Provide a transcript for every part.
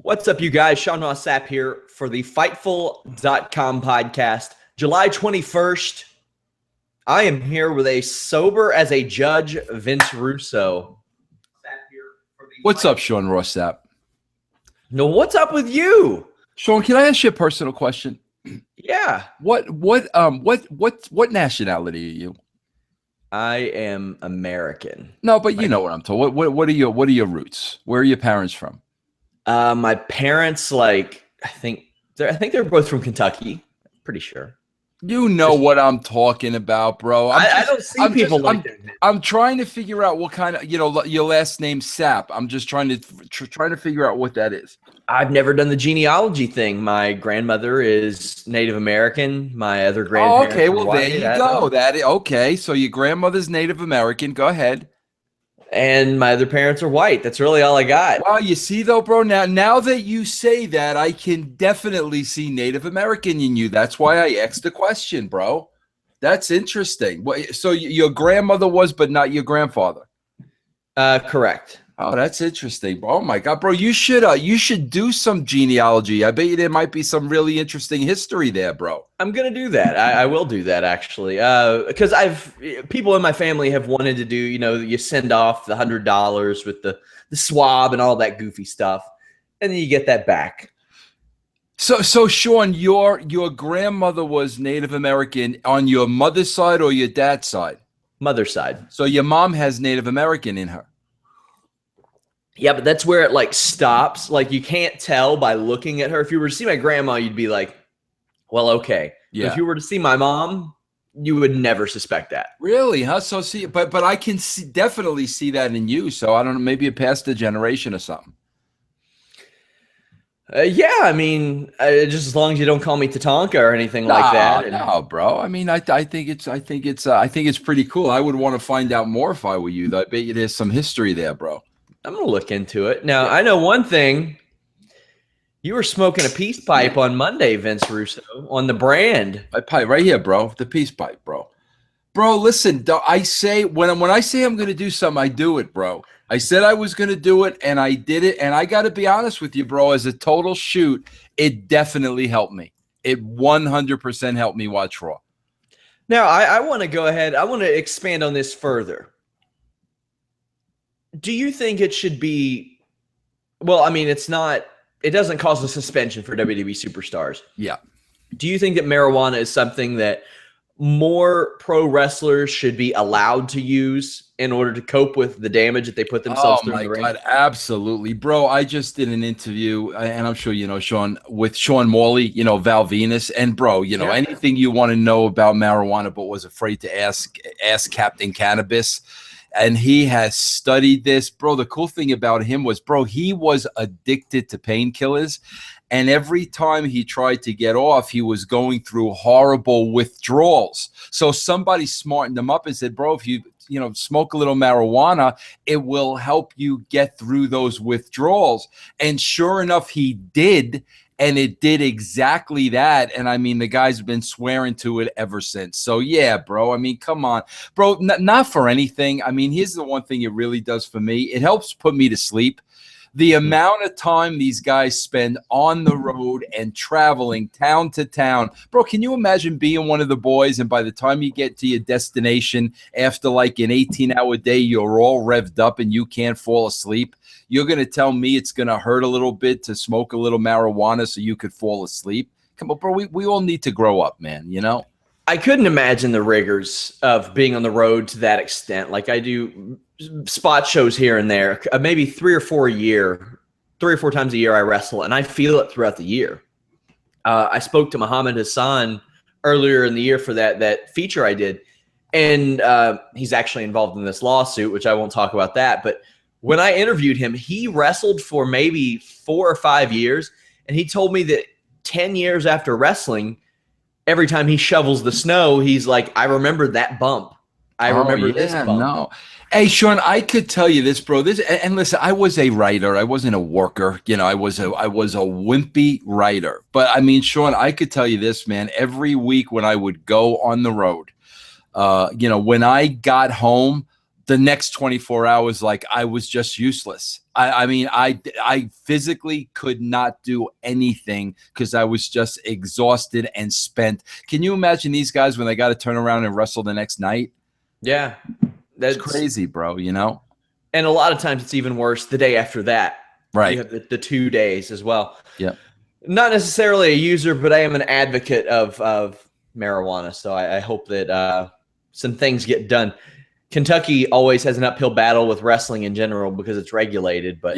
What's up, you guys? Sean Ross Sapp here for the Fightful.com podcast. July 21st, I am here with a sober as a judge, Vince Russo. What's up, Sean Ross Sapp? No, what's up with you? Sean, can I ask you a personal question? Yeah. What nationality are you? I am American. No, but you know what I'm talking. What are your roots? Where are your parents from? My parents, I think they're both from Kentucky. Pretty sure. You know what I'm talking about, bro. I don't see people like that. I'm trying to figure out what kind of, your last name Sapp. I'm just trying to figure out what that is. I've never done the genealogy thing. My grandmother is Native American. My other grandparents. Oh, okay. Well, white. there you go. Okay. So your grandmother's Native American. Go ahead. And my other parents are white. That's really all I got. Well, you see, though, bro, now that you say that, I can definitely see Native American in you. That's why I asked the question, bro. That's interesting. So your grandmother was, but not your grandfather? Correct. Oh, that's interesting. Oh, my God, bro, you should do some genealogy. I bet you there might be some really interesting history there, bro. I'm going to do that. I will do that, actually, because people in my family have wanted to do, you send off the $100 with the swab and all that goofy stuff, and then you get that back. So Sean, your grandmother was Native American on your mother's side or your dad's side? Mother's side. So your mom has Native American in her. Yeah, but that's where it stops. You can't tell by looking at her. If you were to see my grandma, you'd be like, well, okay. Yeah. But if you were to see my mom, you would never suspect that. Really? Huh? So but I can definitely see that in you. So I don't know, maybe it passed a generation or something. Yeah, I mean, just as long as you don't call me Tatanka or anything like that. No, bro. I mean, I think it's pretty cool. I would want to find out more if I were you. I bet you there's some history there, bro. I'm going to look into it. Now, I know one thing. You were smoking a peace pipe on Monday, Vince Russo, on the brand. My pipe right here, bro. The peace pipe, bro. Bro, listen, I say when I say I'm going to do something, I do it, bro. I said I was going to do it, and I did it. And I got to be honest with you, bro, as a total shoot, it definitely helped me. It 100% helped me watch Raw. Now, I want to go ahead. I want to expand on this further. Do you think it should be – well, I mean, it's not – it doesn't cause a suspension for WWE superstars. Yeah. Do you think that marijuana is something that more pro wrestlers should be allowed to use in order to cope with the damage that they put themselves through in the ring? Oh, my God, absolutely. Bro, I just did an interview, and I'm sure you know, Sean, with Sean Morley, Val Venus. And, bro, anything you want to know about marijuana but was afraid to ask Captain Cannabis. And he has studied this, bro. The cool thing about him was, bro, he was addicted to painkillers. And every time he tried to get off, he was going through horrible withdrawals. So somebody smartened him up and said, bro, if you smoke a little marijuana, it will help you get through those withdrawals. And sure enough, he did. And it did exactly that. And I mean, the guy's been swearing to it ever since. So, yeah, bro. I mean, come on, bro. Not for anything. I mean, here's the one thing it really does for me. It helps put me to sleep. The amount of time these guys spend on the road and traveling town to town. Bro, can you imagine being one of the boys and by the time you get to your destination after an 18-hour day, you're all revved up and you can't fall asleep? You're going to tell me it's going to hurt a little bit to smoke a little marijuana so you could fall asleep? Come on, bro. We all need to grow up, man, I couldn't imagine the rigors of being on the road to that extent. I do spot shows here and there, maybe 3 or 4 times a year I wrestle, and I feel it throughout the year. I spoke to Muhammad Hassan earlier in the year for that feature I did, and he's actually involved in this lawsuit, which I won't talk about that, but when I interviewed him, he wrestled for maybe 4 or 5 years, and he told me that 10 years after wrestling, every time he shovels the snow, he's like, I remember that bump. I remember this bump. No. Hey, Sean, I could tell you this, bro. And listen, I was a writer. I wasn't a worker. I was a wimpy writer. But I mean, Sean, I could tell you this, man. Every week when I would go on the road, when I got home, the next 24 hours, like I was just useless. I mean, I physically could not do anything because I was just exhausted and spent. Can you imagine these guys when they got to turn around and wrestle the next night? Yeah. That's crazy, bro, you know? And a lot of times it's even worse the day after that. Right. You have the 2 days as well. Yeah. Not necessarily a user, but I am an advocate of marijuana. So I hope that some things get done. Kentucky always has an uphill battle with wrestling in general because it's regulated. But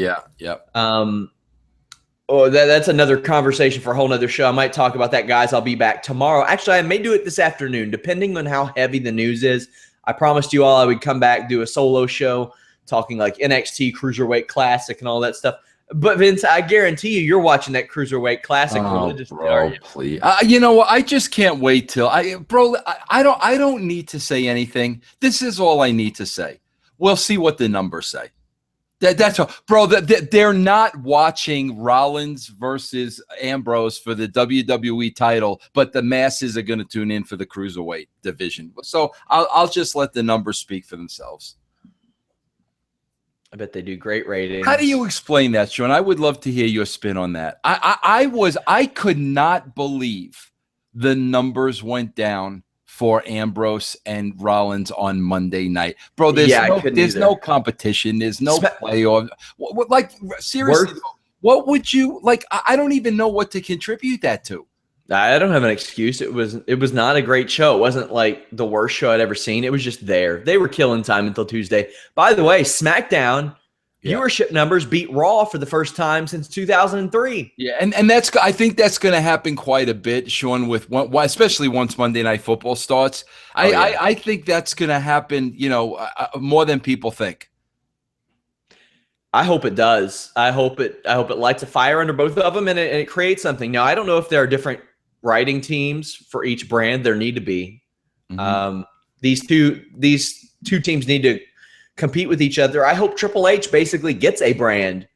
that's another conversation for a whole nother show. I might talk about that, guys. I'll be back tomorrow. Actually, I may do it this afternoon, depending on how heavy the news is. I promised you all I would come back, do a solo show, talking like NXT Cruiserweight Classic and all that stuff. But Vince, I guarantee you're watching that Cruiserweight Classic religiously, are you? Please. You know what? I just can't wait till I don't need to say anything. This is all I need to say. We'll see what the numbers say. That's all, bro. They're not watching Rollins versus Ambrose for the WWE title, but the masses are going to tune in for the Cruiserweight division. So I'll just let the numbers speak for themselves. I bet they do great ratings. How do you explain that, Sean? I would love to hear your spin on that. I could not believe the numbers went down for Ambrose and Rollins on Monday night. Bro, there's no competition. There's no playoff. Like, seriously, what would you, like, I don't even know what to contribute that to. I don't have an excuse. It was not a great show. It wasn't like the worst show I'd ever seen. It was just there. They were killing time until Tuesday. By the way, SmackDown viewership numbers beat Raw for the first time since 2003. Yeah, and I think that's going to happen quite a bit, Sean, especially once Monday Night Football starts. I think that's going to happen, more than people think. I hope it does. I hope it lights a fire under both of them, and it creates something. Now, I don't know if there are different writing teams for each brand. There need to be. Mm-hmm. These two teams need to compete with each other. I hope Triple H basically gets a brand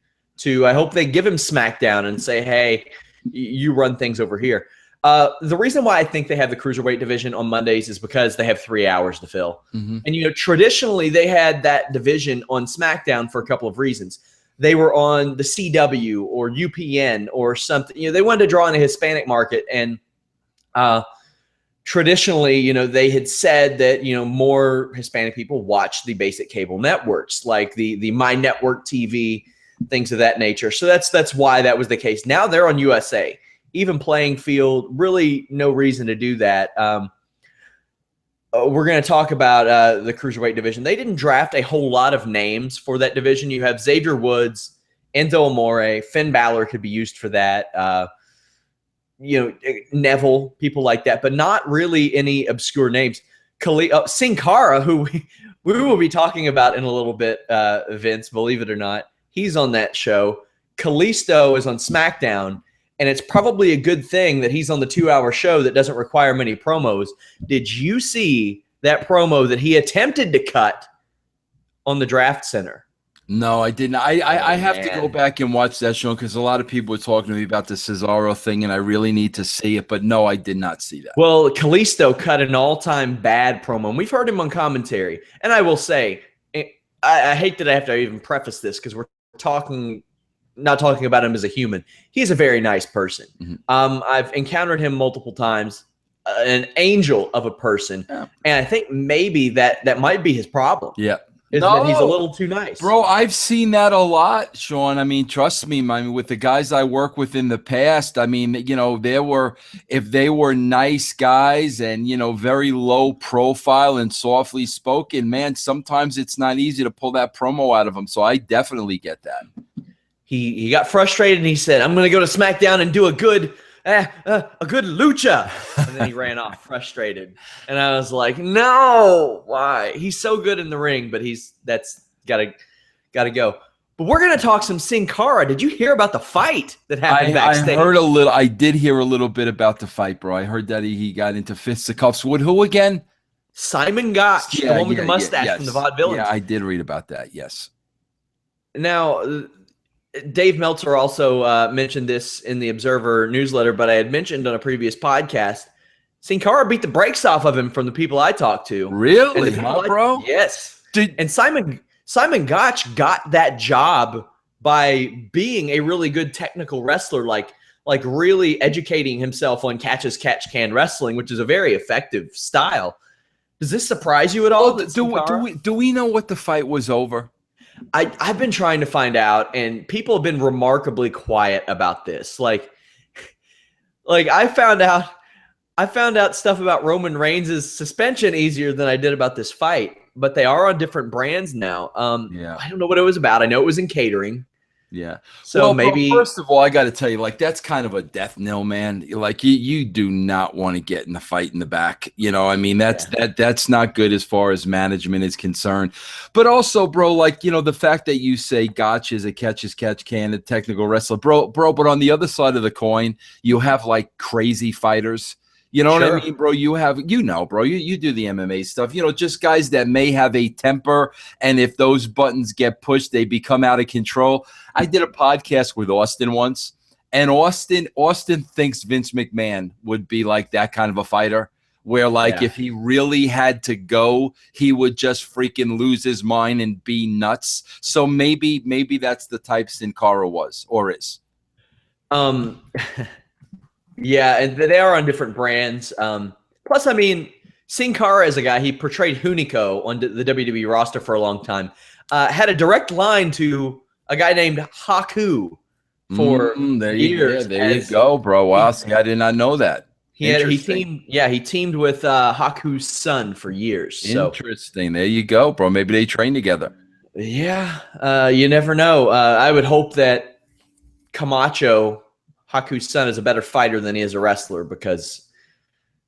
I hope they give him SmackDown and say, hey, you run things over here. The reason why I think they have the Cruiserweight division on Mondays is because they have 3 hours to fill. Mm-hmm. And, traditionally they had that division on SmackDown for a couple of reasons. They were on the CW or UPN or something. They wanted to draw in a Hispanic market. And traditionally, they had said that, more Hispanic people watch the basic cable networks, like the My Network TV, things of that nature. So that's why that was the case. Now they're on USA. Even playing field, really no reason to do that. We're going to talk about the Cruiserweight division. They didn't draft a whole lot of names for that division. You have Xavier Woods, Enzo Amore, Finn Balor could be used for that. Neville, people like that, but not really any obscure names. Sin Cara, who we will be talking about in a little bit, Vince, believe it or not. He's on that show. Kalisto is on SmackDown. And it's probably a good thing that he's on the 2-hour show that doesn't require many promos. Did you see that promo that he attempted to cut on the Draft Center? No, I didn't. I have to go back and watch that show because a lot of people were talking to me about the Cesaro thing, and I really need to see it. But no, I did not see that. Well, Kalisto cut an all-time bad promo, and we've heard him on commentary. And I will say, I hate that I have to even preface this because we're not talking about him as a human. He's a very nice person. Mm-hmm. I've encountered him multiple times, an angel of a person. Yeah. And I think maybe that might be his problem. Yeah. That he's a little too nice. Bro, I've seen that a lot, Sean. I mean, trust me, with the guys I work with in the past, I mean, if they were nice guys and, very low profile and softly spoken, man, sometimes it's not easy to pull that promo out of them. So I definitely get that. He got frustrated and he said, I'm going to go to SmackDown and do a good lucha. And then he ran off frustrated. And I was like, no, why? He's so good in the ring, but that's gotta go. But we're going to talk some Sin Cara. Did you hear about the fight that happened backstage? I did hear a little bit about the fight, bro. I heard that he got into fisticuffs with who again? Simon Gotch, the one with the mustache from the Vaudevillains. Yeah, I did read about that, yes. Now, Dave Meltzer also mentioned this in the Observer newsletter, but I had mentioned on a previous podcast, Sin Cara beat the brakes off of him from the people I talked to. Really, bro? Yes. And Simon Gotch got that job by being a really good technical wrestler, like really educating himself on catch-as-catch-can wrestling, which is a very effective style. Does this surprise you at all? Do we know what the fight was over? I've been trying to find out, and people have been remarkably quiet about this. Like I found out stuff about Roman Reigns' suspension easier than I did about this fight, but they are on different brands now. I don't know what it was about. I know it was in catering. Yeah. So maybe first of all, I got to tell you, like, that's kind of a death knell, man. Like you do not want to get in the fight in the back. You know, I mean, that's not good as far as management is concerned. But also, bro, like, you know, the fact that you say Gotch is a catch-as-catch-can, a technical wrestler, bro. But on the other side of the coin, you have like crazy fighters. You know what I mean, bro? You do the MMA stuff, you know, just guys that may have a temper. And if those buttons get pushed, they become out of control. I did a podcast with Austin once, and Austin thinks Vince McMahon would be like that kind of a fighter where, like, if he really had to go, he would just freaking lose his mind and be nuts. So maybe that's the type Sin Cara was or is. Yeah, and they are on different brands. Plus, I mean, Sin Cara is a guy, he portrayed Hunico on the WWE roster for a long time. Had a direct line to a guy named Haku for years. There you go, bro. Wow, see, I did not know that. He teamed with Haku's son for years. Interesting. There you go, bro. Maybe they train together. Yeah, you never know. I would hope that Camacho, Haku's son, is a better fighter than he is a wrestler, because,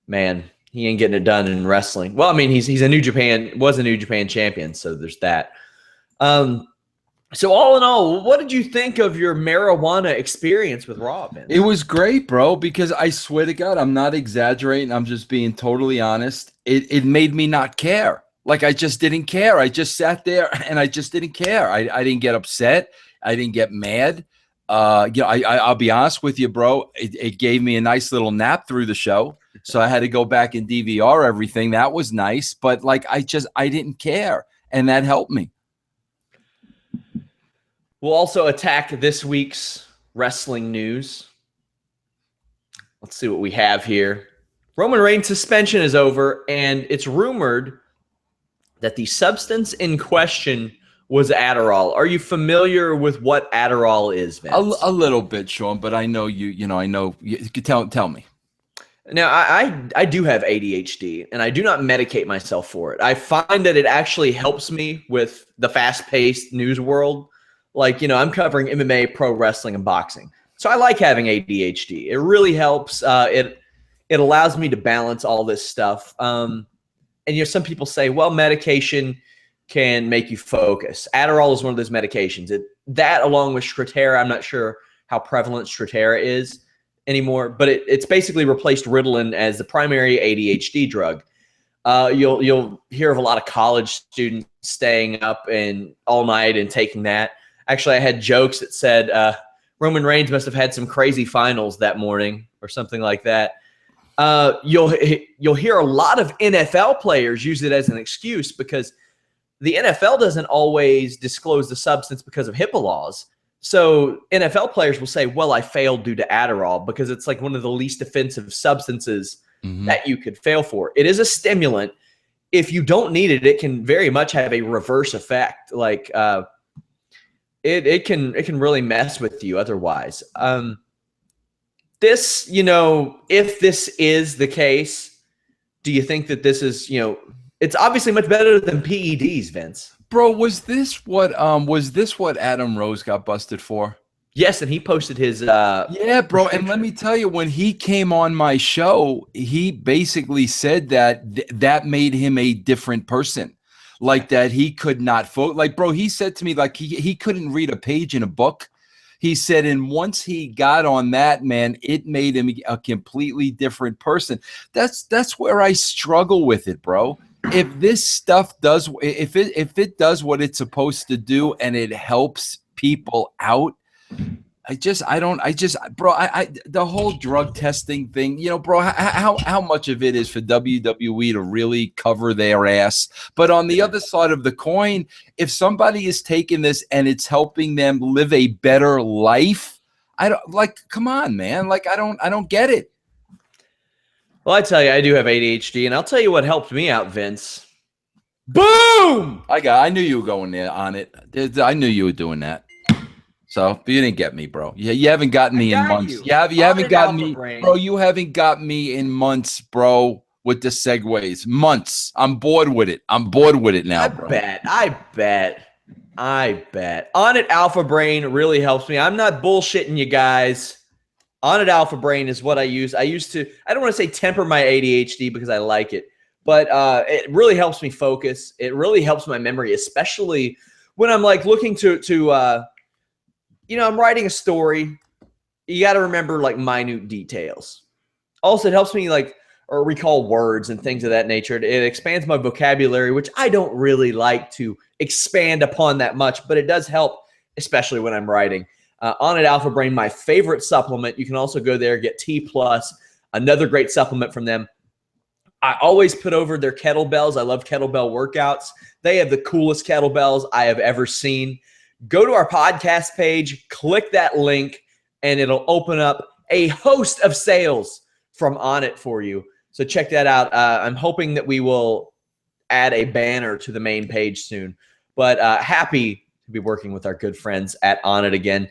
man, he ain't getting it done in wrestling. Well, I mean, was a New Japan champion, so there's that. So all in all, what did you think of your marijuana experience with Raw, Vince? It was great, bro, because I swear to God, I'm not exaggerating. I'm just being totally honest. It made me not care. Like, I just didn't care. I just sat there and I just didn't care. I didn't get upset. I didn't get mad. I'll be honest with you, bro. It gave me a nice little nap through the show. So I had to go back and DVR everything. That was nice. But like, I didn't care. And that helped me. We'll also attack this week's wrestling news. Let's see what we have here. Roman Reigns' suspension is over, and it's rumored that the substance in question was Adderall. Are you familiar with what Adderall is, Vince? A little bit, Sean, but I know I know. You tell me. Now, I do have ADHD, and I do not medicate myself for it. I find that it actually helps me with the fast-paced news world. Like, you know, I'm covering MMA, pro wrestling, and boxing. So I like having ADHD. It really helps. It allows me to balance all this stuff. And, you know, some people say, well, medication can make you focus. Adderall is one of those medications. That along with Strattera, I'm not sure how prevalent Strattera is anymore, but it's basically replaced Ritalin as the primary ADHD drug. You'll hear of a lot of college students staying up and all night and taking that. Actually, I had jokes that said Roman Reigns must have had some crazy finals that morning or something like that. You'll hear a lot of NFL players use it as an excuse because the NFL doesn't always disclose the substance because of HIPAA laws. So NFL players will say, well, I failed due to Adderall, because it's like one of the least offensive substances that you could fail for. It is a stimulant. If you don't need it, it can very much have a reverse effect. Like it can really mess with you otherwise. This, you know, if this is the case, do you think that this is, you know, it's obviously much better than PEDs, Vince? Bro, was this what Adam Rose got busted for? Yes, and he posted his yeah, bro. And let me tell you, when he came on my show, he basically said that that made him a different person. Like that he could not vote. Like, bro, he said to me, like, he couldn't read a page in a book. He said, and once he got on that, man, it made him a completely different person. That's where I struggle with it, bro. If this stuff does, if it does what it's supposed to do and it helps people out, bro, the whole drug testing thing, bro, how much of it is for WWE to really cover their ass? But on the other side of the coin, if somebody is taking this and it's helping them live a better life, come on, man. Like, I don't get it. Well, I tell you, I do have ADHD, and I'll tell you what helped me out, Vince. Boom! I knew you were going there on it. I knew you were doing that. So you didn't get me, bro. You haven't gotten me in months. You haven't gotten me, bro. You haven't got me in months, bro, with the segues. Months. I'm bored with it. I'm bored with it now, bro. I bet. On it Alpha Brain really helps me. I'm not bullshitting you guys. On it Alpha Brain is what I use. I don't want to say temper my ADHD because I like it, but it really helps me focus. It really helps my memory, especially when I'm like looking to I'm writing a story. You got to remember like minute details. Also, it helps me or recall words and things of that nature. It expands my vocabulary, which I don't really like to expand upon that much, but it does help, especially when I'm writing. On it Alpha Brain, my favorite supplement. You can also go there, get T+, another great supplement from them. I always put over their kettlebells. I love kettlebell workouts. They have the coolest kettlebells I have ever seen. Go to our podcast page, click that link, and it'll open up a host of sales from On It for you. So check that out. I'm hoping that we will add a banner to the main page soon. But happy to be working with our good friends at On It again.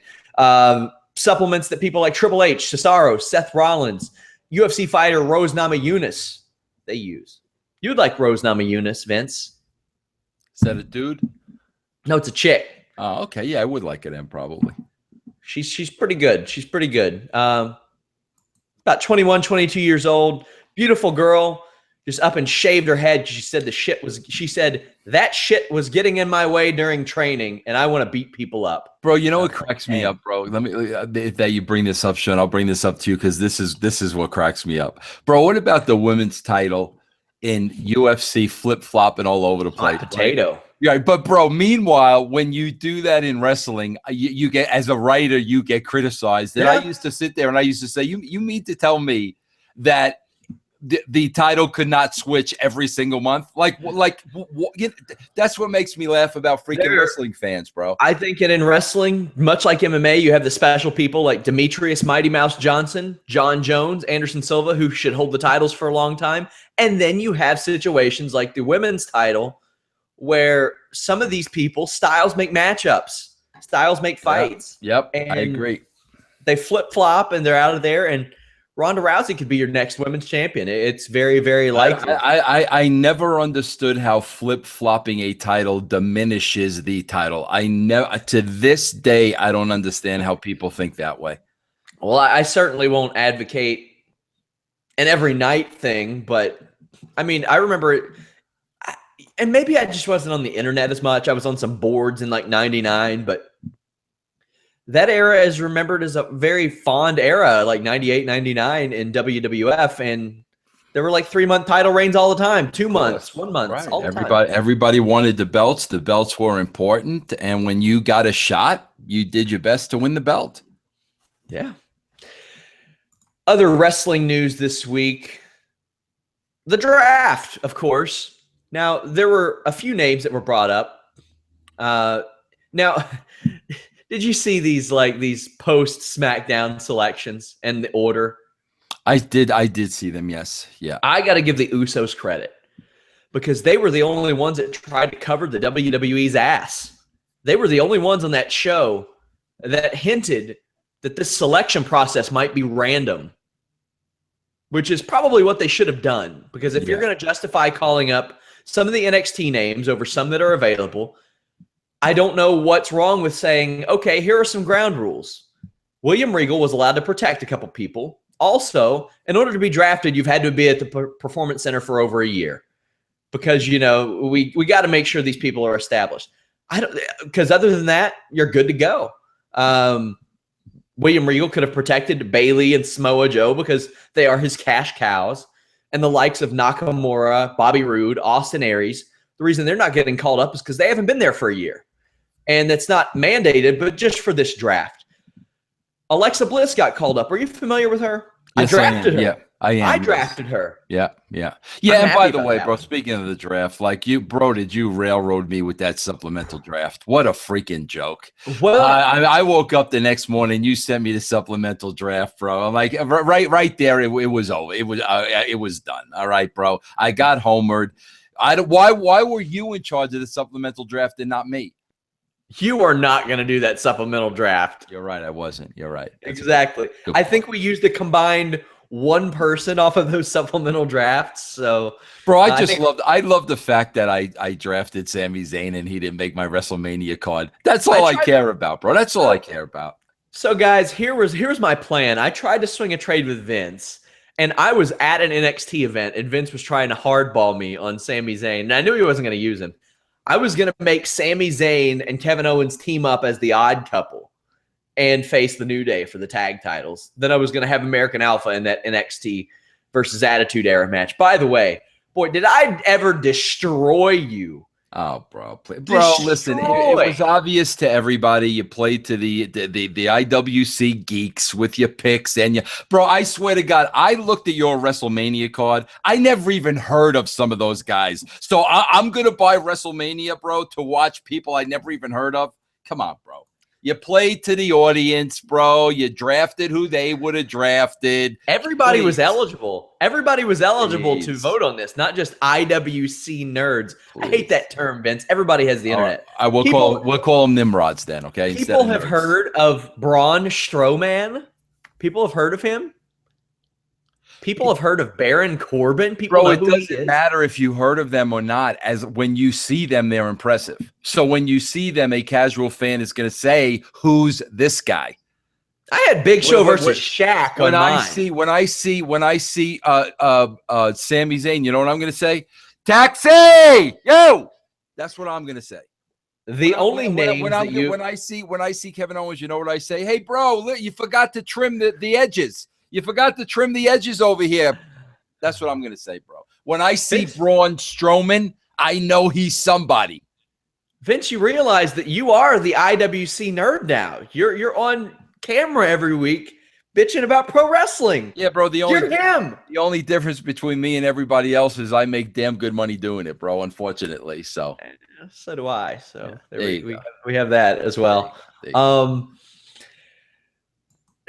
Supplements that people like Triple H, Cesaro, Seth Rollins, UFC fighter Rose Namajunas, they use. You'd like Rose Namajunas, Vince. Is that a dude? No, it's a chick. Oh, okay. Yeah, I would like it then, probably. She's pretty good. She's pretty good. About 21, 22 years old. Beautiful girl. Just up and shaved her head. She said that shit was getting in my way during training, and I want to beat people up. Bro, you know what cracks me up, bro? Let me that you bring this up, Sean. I'll bring this up to you because this is what cracks me up. Bro, what about the women's title in UFC flip-flopping all over the place? Potato. Right? Yeah, but bro, meanwhile, when you do that in wrestling, you get, as a writer, you get criticized. And I used to sit there and I used to say, you mean to tell me that the title could not switch every single month? That's what makes me laugh about freaking wrestling fans, bro. I think in wrestling, much like MMA, you have the special people like Demetrius Mighty Mouse Johnson, John Jones, Anderson Silva, who should hold the titles for a long time. And then you have situations like the women's title, where some of these people, styles make matchups, styles make fights. Yep, I agree. They flip-flop and they're out of there, and Ronda Rousey could be your next women's champion. It's very, very likely. I never understood how flip-flopping a title diminishes the title. To this day, I don't understand how people think that way. Well, I certainly won't advocate an every night thing, but I mean, I remember it. And maybe I just wasn't on the internet as much. I was on some boards in like 99, but that era is remembered as a very fond era, like 98, 99 in WWF. And there were like 3-month title reigns all the time, 2 months, 1 month, right. All the time. Everybody wanted the belts. The belts were important. And when you got a shot, you did your best to win the belt. Yeah. Other wrestling news this week, the draft, of course. Now, there were a few names that were brought up. Now, did you see these post SmackDown selections and the order? I did see them, yes. Yeah. I got to give the Usos credit because they were the only ones that tried to cover the WWE's ass. They were the only ones on that show that hinted that this selection process might be random, which is probably what they should have done. Because if you're going to justify calling up some of the NXT names over some that are available, I don't know what's wrong with saying, okay, here are some ground rules. William Regal was allowed to protect a couple people. Also, in order to be drafted, you've had to be at the Performance Center for over a year because, we got to make sure these people are established. Because other than that, you're good to go. William Regal could have protected Bayley and Samoa Joe because they are his cash cows. And the likes of Nakamura, Bobby Roode, Austin Aries, the reason they're not getting called up is because they haven't been there for a year. And that's not mandated, but just for this draft. Alexa Bliss got called up. Are you familiar with her? Yes, I drafted her. Yeah, I am. I drafted her. Yeah. And by the way, bro, speaking of the draft, like you, bro, did you railroad me with that supplemental draft? What a freaking joke. Well, I woke up the next morning, you sent me the supplemental draft, bro. I'm like, right there, it was over. It was done. All right, bro. I got homered. Why were you in charge of the supplemental draft and not me? You are not going to do that supplemental draft. You're right. I wasn't. You're right. That's exactly. I think we used a combined one person off of those supplemental drafts. So, bro, I love the fact that I drafted Sami Zayn and he didn't make my WrestleMania card. That's all I care about, bro. That's all I care about. So, guys, here's my plan. I tried to swing a trade with Vince, and I was at an NXT event, and Vince was trying to hardball me on Sami Zayn, and I knew he wasn't going to use him. I was going to make Sami Zayn and Kevin Owens team up as the odd couple and face the New Day for the tag titles. Then I was going to have American Alpha in that NXT versus Attitude Era match. By the way, boy, did I ever destroy you? Oh, bro, listen, it was obvious to everybody. You played to the IWC geeks with your picks, and bro, I swear to God, I looked at your WrestleMania card. I never even heard of some of those guys. So I'm gonna buy WrestleMania, bro, to watch people I never even heard of. Come on, bro. You played to the audience, bro. You drafted who they would have drafted. Everybody was eligible. Everybody was eligible to vote on this, not just IWC nerds. I hate that term, Vince. Everybody has the internet. We'll call them Nimrods then, okay? People have heard of Braun Strowman. People have heard of him. People have heard of Baron Corbin. People know who it doesn't matter if you heard of them or not. As when you see them, they're impressive. So when you see them, a casual fan is going to say, "Who's this guy?" I had Big Show versus Shaq. When I see Sami Zayn, you know what I'm going to say? Taxi, yo. That's what I'm going to say. When I see Kevin Owens, you know what I say? Hey, bro, you forgot to trim the edges. You forgot to trim the edges over here. That's what I'm going to say, bro. When I see Braun Strowman, I know he's somebody. Vince, you realize that you are the IWC nerd now. You're on camera every week bitching about pro wrestling. Yeah, bro. You're him. The only difference between me and everybody else is I make damn good money doing it, bro, unfortunately. So do I. So we have that as well.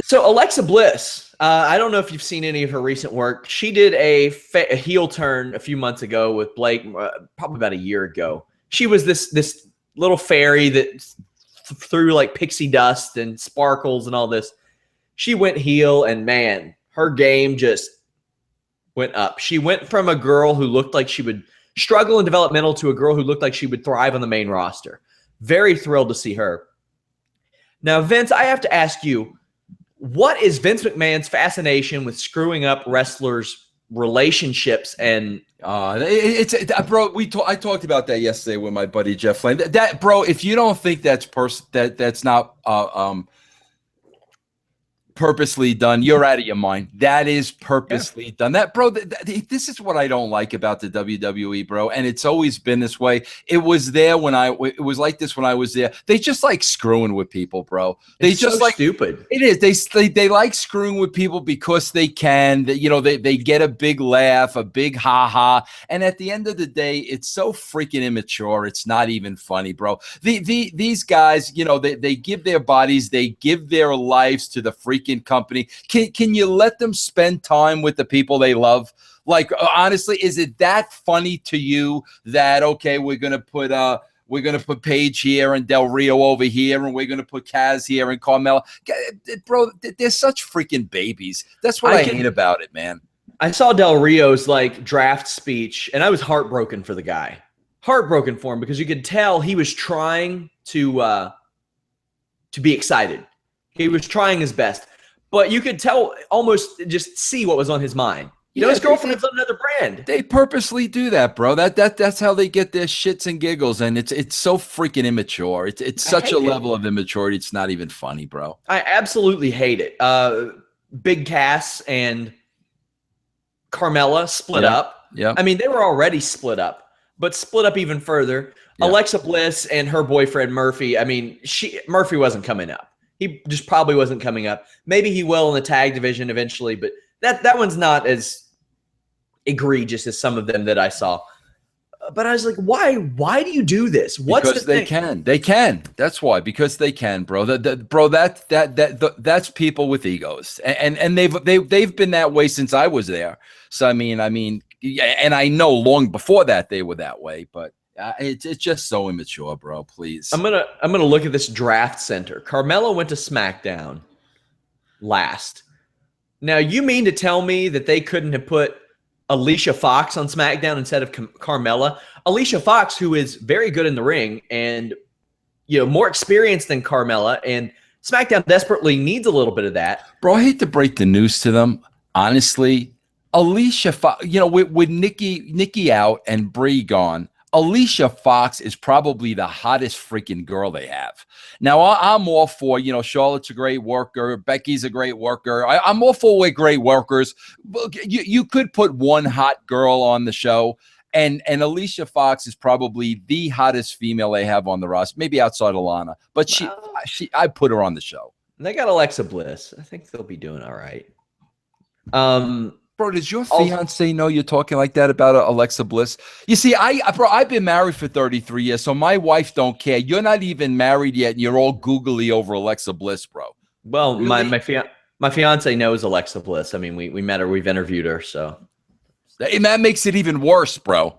So Alexa Bliss, I don't know if you've seen any of her recent work. She did a heel turn a few months ago with Blake, probably about a year ago. She was this little fairy that threw like pixie dust and sparkles and all this. She went heel, and man, her game just went up. She went from a girl who looked like she would struggle in developmental to a girl who looked like she would thrive on the main roster. Very thrilled to see her. Now, Vince, I have to ask you, what is Vince McMahon's fascination with screwing up wrestlers' relationships? And bro, I talked about that yesterday with my buddy Jeff Flame. That bro, if you don't think that's not purposely done, you're out of your mind. That is purposely done. That, bro, this is what I don't like about the WWE, bro, and it's always been this way. It was like this when I was there. They just like screwing with people, bro. It's just like stupid. It is. They like screwing with people because they can. They get a big laugh, a big ha ha, and at the end of the day, it's so freaking immature. It's not even funny, bro. These guys, they give their bodies, they give their lives to the freaking company. Can you let them spend time with the people they love? Like, honestly, is it that funny to you that, okay, we're gonna put Paige here and Del Rio over here, and we're gonna put Kaz here and Carmella? Bro, they're such freaking babies. That's what I hate about it, man. I saw Del Rio's draft speech, and I was heartbroken for the guy. Heartbroken for him, because you could tell he was trying to be excited. He was trying his best. But you could tell, almost just see what was on his mind. His girlfriend's on another brand. They purposely do that, bro. That's how they get their shits and giggles, and it's so freaking immature. It's such a level of immaturity. It's not even funny, bro. I absolutely hate it. Big Cass and Carmella split up. Yeah. I mean, they were already split up, but split up even further. Yeah. Alexa Bliss and her boyfriend Murphy. I mean, Murphy wasn't coming up. He just probably wasn't coming up. Maybe he will in the tag division eventually, but that one's not as egregious as some of them that I saw. But I was like, why do you do this? What's because they can. They can. That's why. Because they can, bro. That's people with egos, and they've been that way since I was there. So I mean, and I know long before that they were that way. But it's just so immature, bro. Please. I'm gonna look at this draft center. Carmella went to SmackDown last. Now you mean to tell me that they couldn't have put Alicia Fox on SmackDown instead of Carmella? Alicia Fox, who is very good in the ring and more experienced than Carmella, and SmackDown desperately needs a little bit of that. Bro, I hate to break the news to them. Honestly, Alicia Fox, with Nikki out and Brie gone, Alicia Fox is probably the hottest freaking girl they have. Now, I'm all for, Charlotte's a great worker. Becky's a great worker. I'm all for great workers. You could put one hot girl on the show, and Alicia Fox is probably the hottest female they have on the roster, maybe outside of Lana. But I put her on the show. They got Alexa Bliss. I think they'll be doing all right. Bro, does your fiance know you're talking like that about Alexa Bliss? You see, I've been married for 33 years, so my wife don't care. You're not even married yet, and you're all googly over Alexa Bliss, bro. Well, really? my fiance knows Alexa Bliss. I mean, we met her, we've interviewed her, so. And that makes it even worse, bro.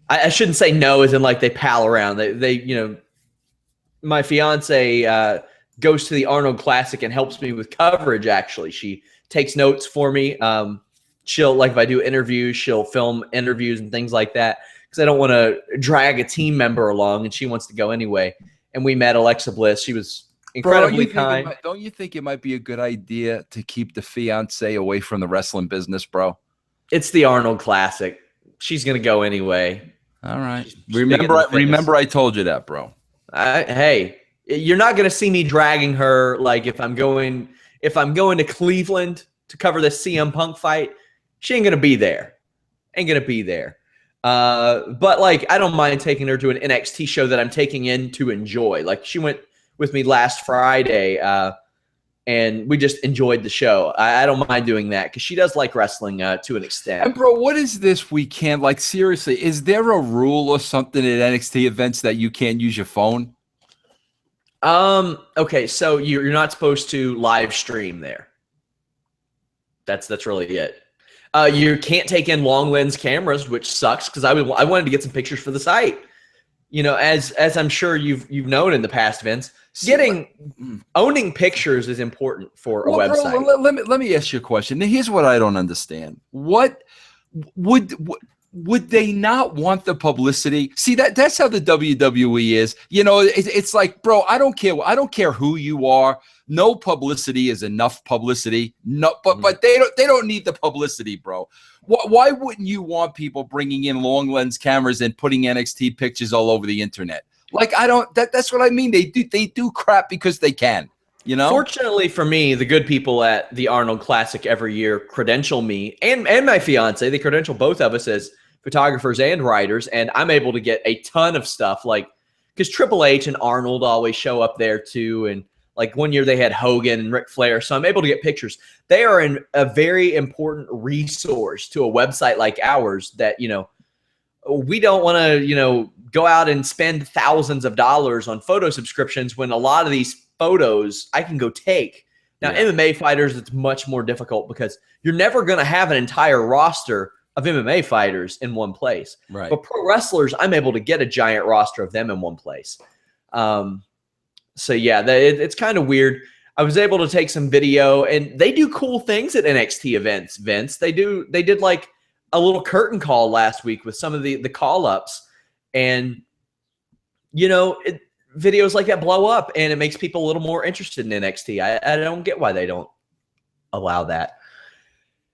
I shouldn't say no as in like they pal around. They my fiance goes to the Arnold Classic and helps me with coverage, actually. She takes notes for me. She'll, like, if I do interviews, she'll film interviews and things like that because I don't want to drag a team member along, and she wants to go anyway. And we met Alexa Bliss. She was incredibly kind. Don't you think it might be a good idea to keep the fiance away from the wrestling business, bro? It's the Arnold Classic. She's going to go anyway. All right. Remember I told you that, bro. Hey, you're not going to see me dragging her like if I'm going to Cleveland to cover the CM Punk fight. She ain't going to be there. But like, I don't mind taking her to an NXT show that I'm taking in to enjoy. Like, she went with me last Friday, and we just enjoyed the show. I don't mind doing that because she does like wrestling to an extent. And bro, what is this we can't, like, seriously, is there a rule or something at NXT events that you can't use your phone? Okay, so you're not supposed to live stream there. That's really it. You can't take in long lens cameras, which sucks because I wanted to get some pictures for the site. As I'm sure you've known in the past, Vince, owning pictures is important for a website. Bro, let me ask you a question. Now, here's what I don't understand. What would they not want the publicity? See, that's how the WWE is. It's like, bro, I don't care who you are. No publicity is enough publicity. No, but they don't need the publicity, bro. Why wouldn't you want people bringing in long lens cameras and putting NXT pictures all over the internet? Like, that's what I mean. They do crap because they can. Fortunately for me, the good people at the Arnold Classic every year credential me and my fiance. They credential both of us as photographers and writers, and I'm able to get a ton of stuff. Like, because Triple H and Arnold always show up there too, and like one year they had Hogan and Ric Flair, so I'm able to get pictures. They are a very important resource to a website like ours that, we don't want to, go out and spend thousands of dollars on photo subscriptions when a lot of these photos I can go take. Now, MMA fighters, it's much more difficult because you're never going to have an entire roster of MMA fighters in one place. Right. But pro wrestlers, I'm able to get a giant roster of them in one place. So yeah, it's kind of weird. I was able to take some video, and they do cool things at NXT events, Vince. They did like a little curtain call last week with some of the call-ups, and videos like that blow up, and it makes people a little more interested in NXT. I don't get why they don't allow that.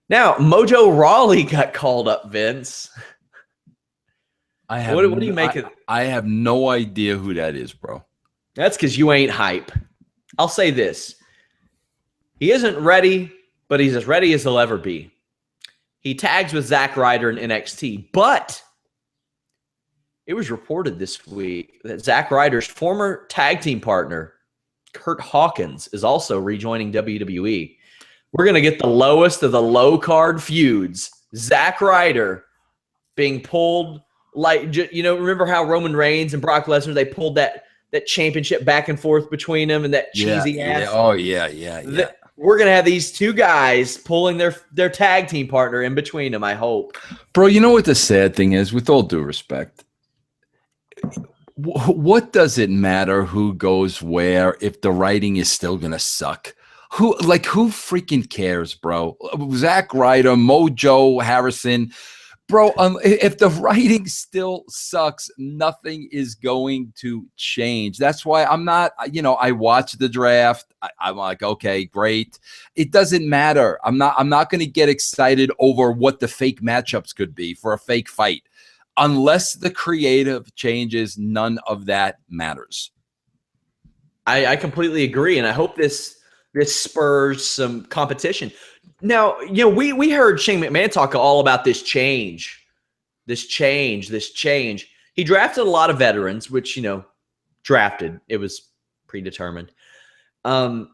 Now, Mojo Raleigh got called up, Vince. What do you make of it? I have no idea who that is, bro. That's because you ain't hype. I'll say this. He isn't ready, but he's as ready as he'll ever be. He tags with Zack Ryder in NXT, but it was reported this week that Zack Ryder's former tag team partner, Kurt Hawkins is also rejoining WWE. We're going to get the lowest of the low card feuds. Zack Ryder being pulled remember how Roman Reigns and Brock Lesnar, they pulled that championship back and forth between them and that cheesy ass. Yeah. Oh, yeah. We're going to have these two guys pulling their tag team partner in between them, I hope. Bro, you know what the sad thing is, with all due respect? What does it matter who goes where if the writing is still going to suck? Who freaking cares, bro? Zack Ryder, Mojo Harrison. Bro, if the writing still sucks, nothing is going to change. That's why I'm not, I watch the draft. I'm like, okay, great. It doesn't matter. I'm not going to get excited over what the fake matchups could be for a fake fight. Unless the creative changes, none of that matters. I completely agree, and I hope this spurs some competition. Now, we heard Shane McMahon talk all about this change. He drafted a lot of veterans, which, drafted. It was predetermined. Do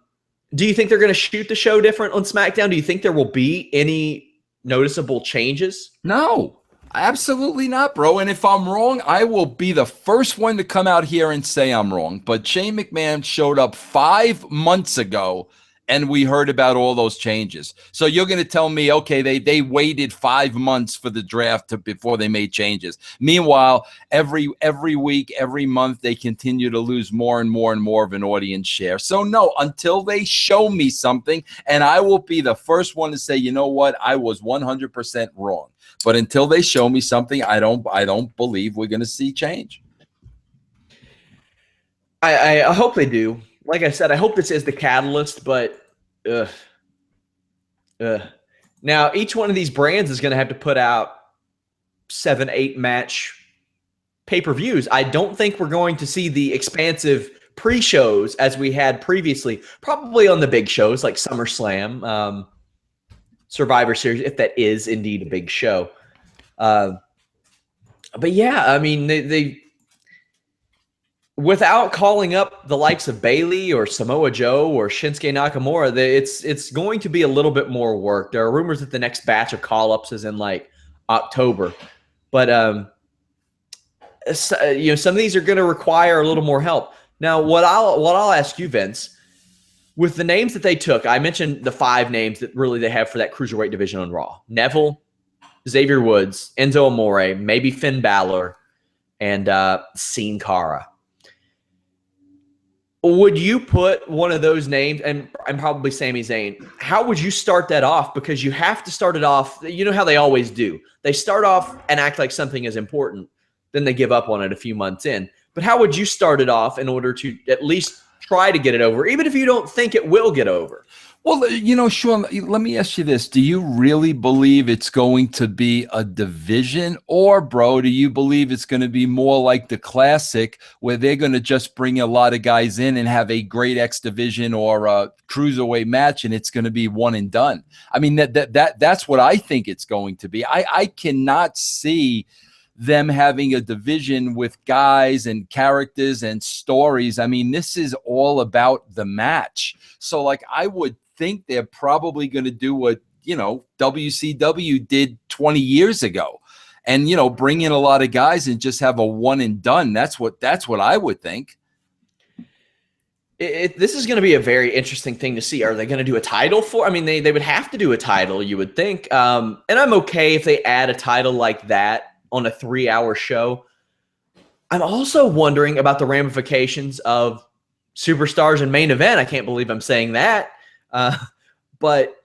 you think they're going to shoot the show different on SmackDown? Do you think there will be any noticeable changes? No, absolutely not, bro. And if I'm wrong, I will be the first one to come out here and say I'm wrong. But Shane McMahon showed up 5 months ago, and we heard about all those changes. So you're going to tell me, okay, they waited 5 months for the draft before they made changes. Meanwhile, every week, every month, they continue to lose more and more and more of an audience share. So no, until they show me something, and I will be the first one to say, you know what, I was 100% wrong. But until they show me something, I don't believe we're going to see change. I hope they do. Like I said, I hope this is the catalyst, but now each one of these brands is going to have to put out 7-8 match pay-per-views. I don't think we're going to see the expansive pre-shows as we had previously, probably on the big shows like SummerSlam, Survivor Series, if that is indeed a big show. But yeah, I mean, they without calling up the likes of Bayley or Samoa Joe or Shinsuke Nakamura, it's going to be a little bit more work. There are rumors that the next batch of call-ups is in like October, but some of these are going to require a little more help. Now, what I'll ask you, Vince, with the names that they took, I mentioned the 5 names that really they have for that Cruiserweight division on Raw: Neville, Xavier Woods, Enzo Amore, maybe Finn Balor, and Sin Cara. Would you put one of those names, and probably Sami Zayn, how would you start that off? Because you have to start it off, you know how they always do. They start off and act like something is important, then they give up on it a few months in. But how would you start it off in order to at least try to get it over, even if you don't think it will get over? Well, Sean, let me ask you this. Do you really believe it's going to be a division? Or, bro, do you believe it's going to be more like the Classic where they're going to just bring a lot of guys in and have a great X division or a cruiserweight match and it's going to be one and done? I mean, that's what I think it's going to be. I cannot see them having a division with guys and characters and stories. I mean, this is all about the match. So, like, I would think they're probably going to do what, WCW did 20 years ago and, bring in a lot of guys and just have a one and done. That's what I would think. This is going to be a very interesting thing to see. Are they going to do a title for? I mean, they would have to do a title, you would think. And I'm okay if they add a title like that on a 3-hour show. I'm also wondering about the ramifications of Superstars and Main Event. I can't believe I'm saying that. But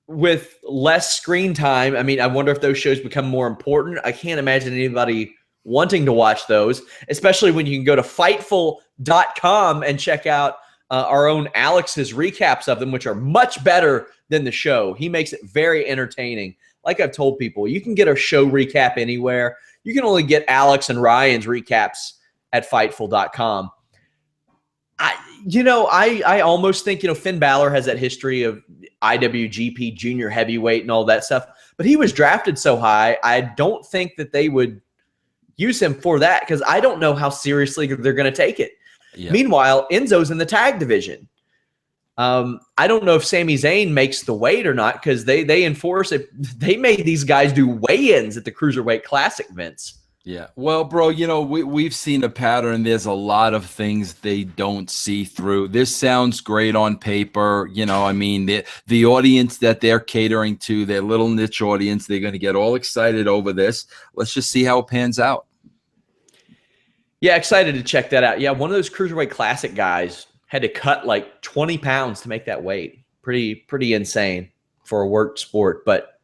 with less screen time, I mean, I wonder if those shows become more important. I can't imagine anybody wanting to watch those, especially when you can go to Fightful.com and check out our own Alex's recaps of them, which are much better than the show. He makes it very entertaining. Like I've told people, you can get a show recap anywhere. You can only get Alex and Ryan's recaps at Fightful.com. I almost think, Finn Balor has that history of IWGP junior heavyweight and all that stuff, but he was drafted so high, I don't think that they would use him for that because I don't know how seriously they're going to take it. Yeah. Meanwhile, Enzo's in the tag division. I don't know if Sami Zayn makes the weight or not because they enforce it. They made these guys do weigh-ins at the Cruiserweight Classic, Vince. Yeah. Well, bro, we've seen a pattern. There's a lot of things they don't see through. This sounds great on paper. The audience that they're catering to, their little niche audience, they're going to get all excited over this. Let's just see how it pans out. Yeah, excited to check that out. Yeah, one of those Cruiserweight Classic guys had to cut like 20 pounds to make that weight. Pretty insane for a work sport, but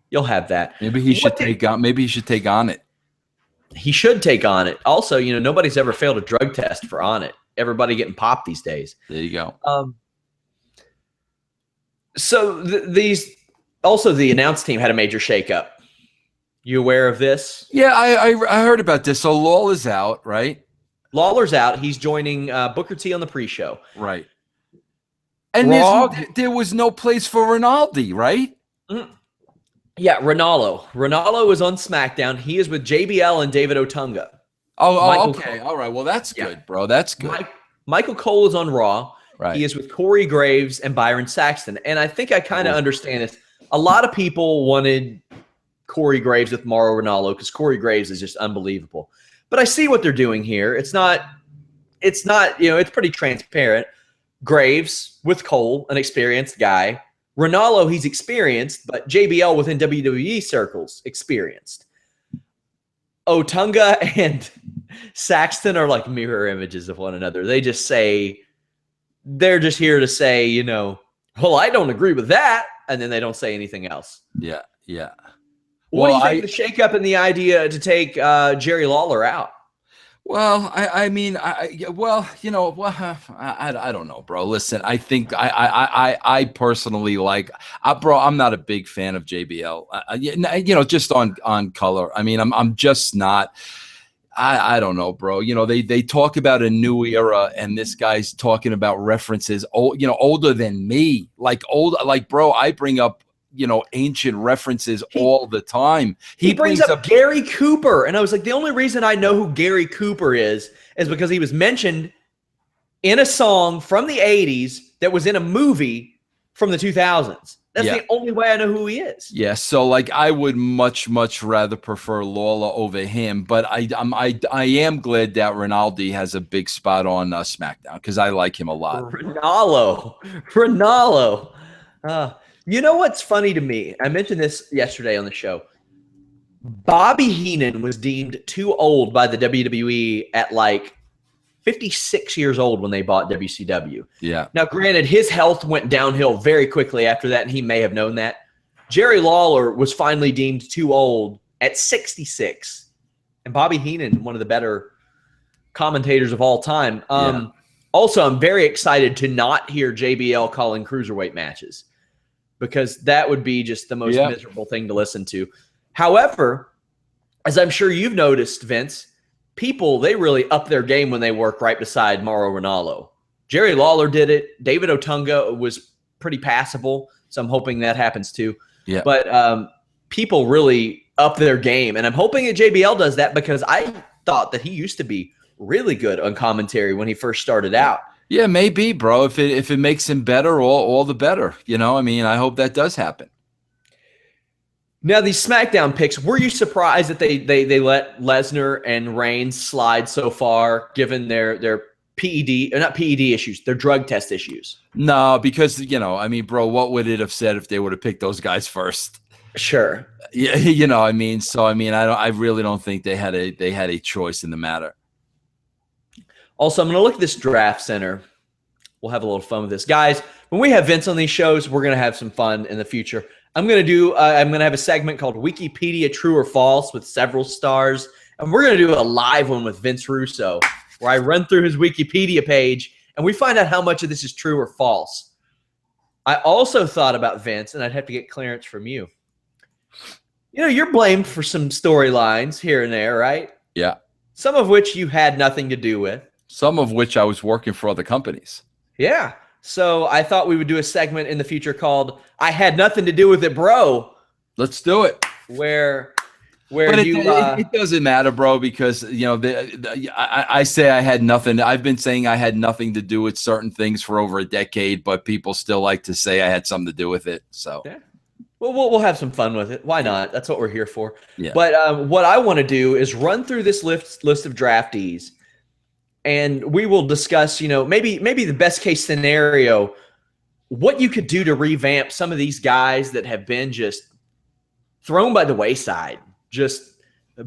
you'll have that. Maybe he should take on it. He should take on it. Also, nobody's ever failed a drug test for on it. Everybody getting popped these days. There you go. So the announce team had a major shakeup. You aware of this? Yeah, I heard about this. So Lawler's out, right? Lawler's out. He's joining Booker T on the pre-show. Right. And there was no place for Rinaldi, right? Mm-hmm. Yeah, Ronaldo. Ronaldo is on SmackDown. He is with JBL and David Otunga. Oh, okay. All right. Well, that's good, bro. That's good. Michael Cole is on Raw. Right. He is with Corey Graves and Byron Saxton. And I think I kind of understand this. A lot of people wanted Corey Graves with Mauro Ranallo because Corey Graves is just unbelievable. But I see what they're doing here. It's pretty transparent. Graves with Cole, an experienced guy. Ranallo, he's experienced, but JBL within WWE circles, experienced. Otunga and Saxton are like mirror images of one another. They're just here to say, well, I don't agree with that. And then they don't say anything else. Yeah, yeah. What do you think of the shakeup and the idea to take Jerry Lawler out? Well, I don't know, bro. Listen, I think I personally bro. I'm not a big fan of JBL. Just on color. I mean, I'm just not. I don't know, bro. They talk about a new era, and this guy's talking about references. Older than me, bro. I bring up ancient references all the time. He brings up Gary Cooper. And I was like, the only reason I know who Gary Cooper is because he was mentioned in a song from the 80s that was in a movie from the 2000s. That's the only way I know who he is. Yeah, so I would much rather prefer Lawler over him, but I am glad that Rinaldi has a big spot on SmackDown because I like him a lot. Ronaldo. You know what's funny to me? I mentioned this yesterday on the show. Bobby Heenan was deemed too old by the WWE at 56 years old when they bought WCW. Yeah. Now, granted, his health went downhill very quickly after that, and he may have known that. Jerry Lawler was finally deemed too old at 66. And Bobby Heenan, one of the better commentators of all time. Also, I'm very excited to not hear JBL calling cruiserweight matches, because that would be just the most miserable thing to listen to. However, as I'm sure you've noticed, Vince, people, they really up their game when they work right beside Mauro Ranallo. Jerry Lawler did it. David Otunga was pretty passable, so I'm hoping that happens too. Yeah. But people really up their game, and I'm hoping that JBL does that because I thought that he used to be really good on commentary when he first started out. Yeah, maybe, bro. If it makes him better, all the better. I hope that does happen. Now, these SmackDown picks, were you surprised that they let Lesnar and Reigns slide so far, given their PED, or not PED issues, their drug test issues? No, because, bro, what would it have said if they would have picked those guys first? Sure. Yeah, So, I really don't think they had a choice in the matter. Also, I'm going to look at this draft center. We'll have a little fun with this. Guys, when we have Vince on these shows, we're going to have some fun in the future. I'm going to have a segment called Wikipedia True or False with several stars. And we're going to do a live one with Vince Russo where I run through his Wikipedia page and we find out how much of this is true or false. I also thought about Vince, and I'd have to get clearance from you. You're blamed for some storylines here and there, right? Yeah. Some of which you had nothing to do with. Some of which I was working for other companies. Yeah. So I thought we would do a segment in the future called I Had Nothing to Do with It, Bro. Let's do it. Where where But you it doesn't matter, bro, because I say I had nothing. I've been saying I had nothing to do with certain things for over a decade, but people still like to say I had something to do with it. So yeah. Well, we'll have some fun with it. Why not? That's what we're here for. yeah. But what I want to do is run through this list of draftees, and we will discuss, maybe the best case scenario, what you could do to revamp some of these guys that have been just thrown by the wayside, just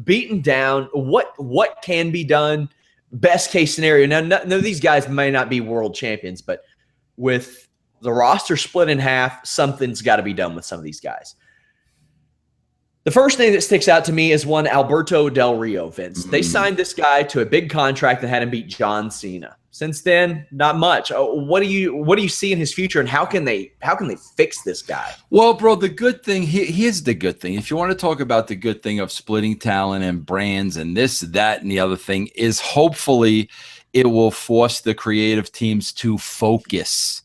beaten down. What can be done? Best case scenario. Now, none of these guys may not be world champions, but with the roster split in half, something's got to be done with some of these guys. The first thing that sticks out to me is one Alberto Del Rio, Vince. They signed this guy to a big contract that had him beat John Cena. Since then, not much. What do you see in his future, and how can they fix this guy? Well, bro, the good thing here's the good thing. If you want to talk about the good thing of splitting talent and brands and this, that, and the other thing, is hopefully it will force the creative teams to focus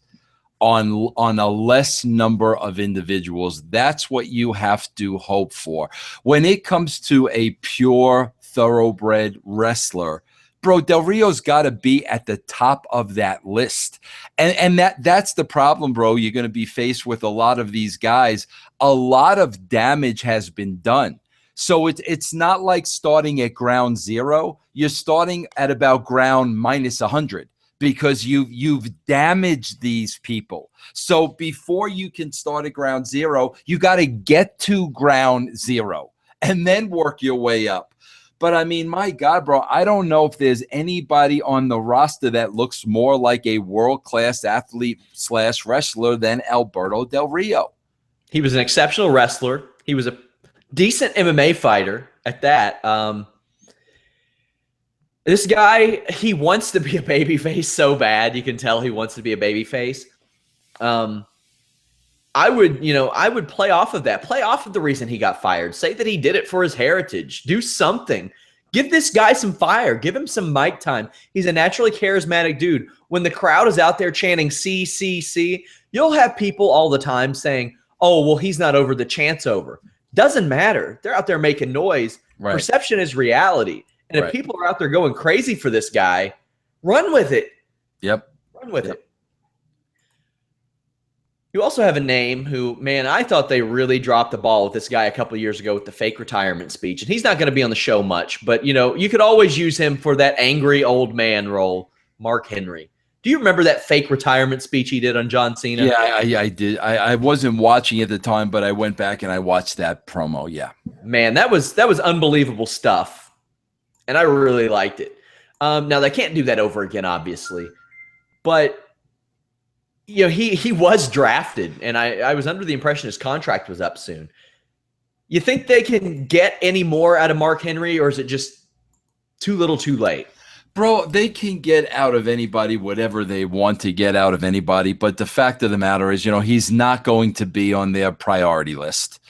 on a less number of individuals. That's what you have to hope for. When it comes to a pure thoroughbred wrestler, bro, Del Rio's got to be at the top of that list. And that's the problem, bro. You're going to be faced with a lot of these guys. A lot of damage has been done. So it's not like starting at ground zero. You're starting at about ground minus 100. Because you've damaged these people. So before you can start at ground zero, you got to get to ground zero and then work your way up. But I mean, my God, bro, I don't know if there's anybody on the roster that looks more like a world-class athlete / wrestler than Alberto Del Rio. He was an exceptional wrestler. He was a decent MMA fighter at that. This guy, he wants to be a babyface so bad. You can tell he wants to be a babyface. I would play off of that. Play off of the reason he got fired. Say that he did it for his heritage. Do something. Give this guy some fire. Give him some mic time. He's a naturally charismatic dude. When the crowd is out there chanting C, C, C, you'll have people all the time saying, oh, well, he's not over, the chant's over. Doesn't matter. They're out there making noise. Right. Perception is reality. And if people are out there going crazy for this guy, run with it. Yep. Run with it. You also have a name who, man, I thought they really dropped the ball with this guy a couple of years ago with the fake retirement speech. And he's not going to be on the show much, but, you could always use him for that angry old man role, Mark Henry. Do you remember that fake retirement speech he did on John Cena? Yeah, I did. I wasn't watching at the time, but I went back and I watched that promo. Yeah. Man, that was unbelievable stuff. And I really liked it. Now, they can't do that over again, obviously. But, he was drafted, and I was under the impression his contract was up soon. You think they can get any more out of Mark Henry, or is it just too little too late? Bro, they can get out of anybody whatever they want to get out of anybody. But the fact of the matter is, he's not going to be on their priority list.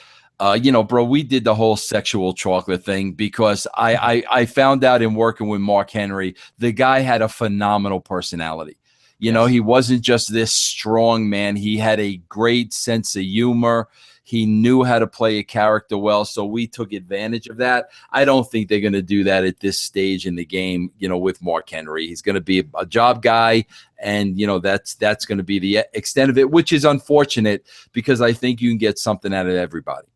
Bro, we did the whole sexual chocolate thing because I found out in working with Mark Henry, the guy had a phenomenal personality. He wasn't just this strong man. He had a great sense of humor. He knew how to play a character well. So we took advantage of that. I don't think they're going to do that at this stage in the game, with Mark Henry. He's going to be a job guy. And, that's going to be the extent of it, which is unfortunate because I think you can get something out of everybody.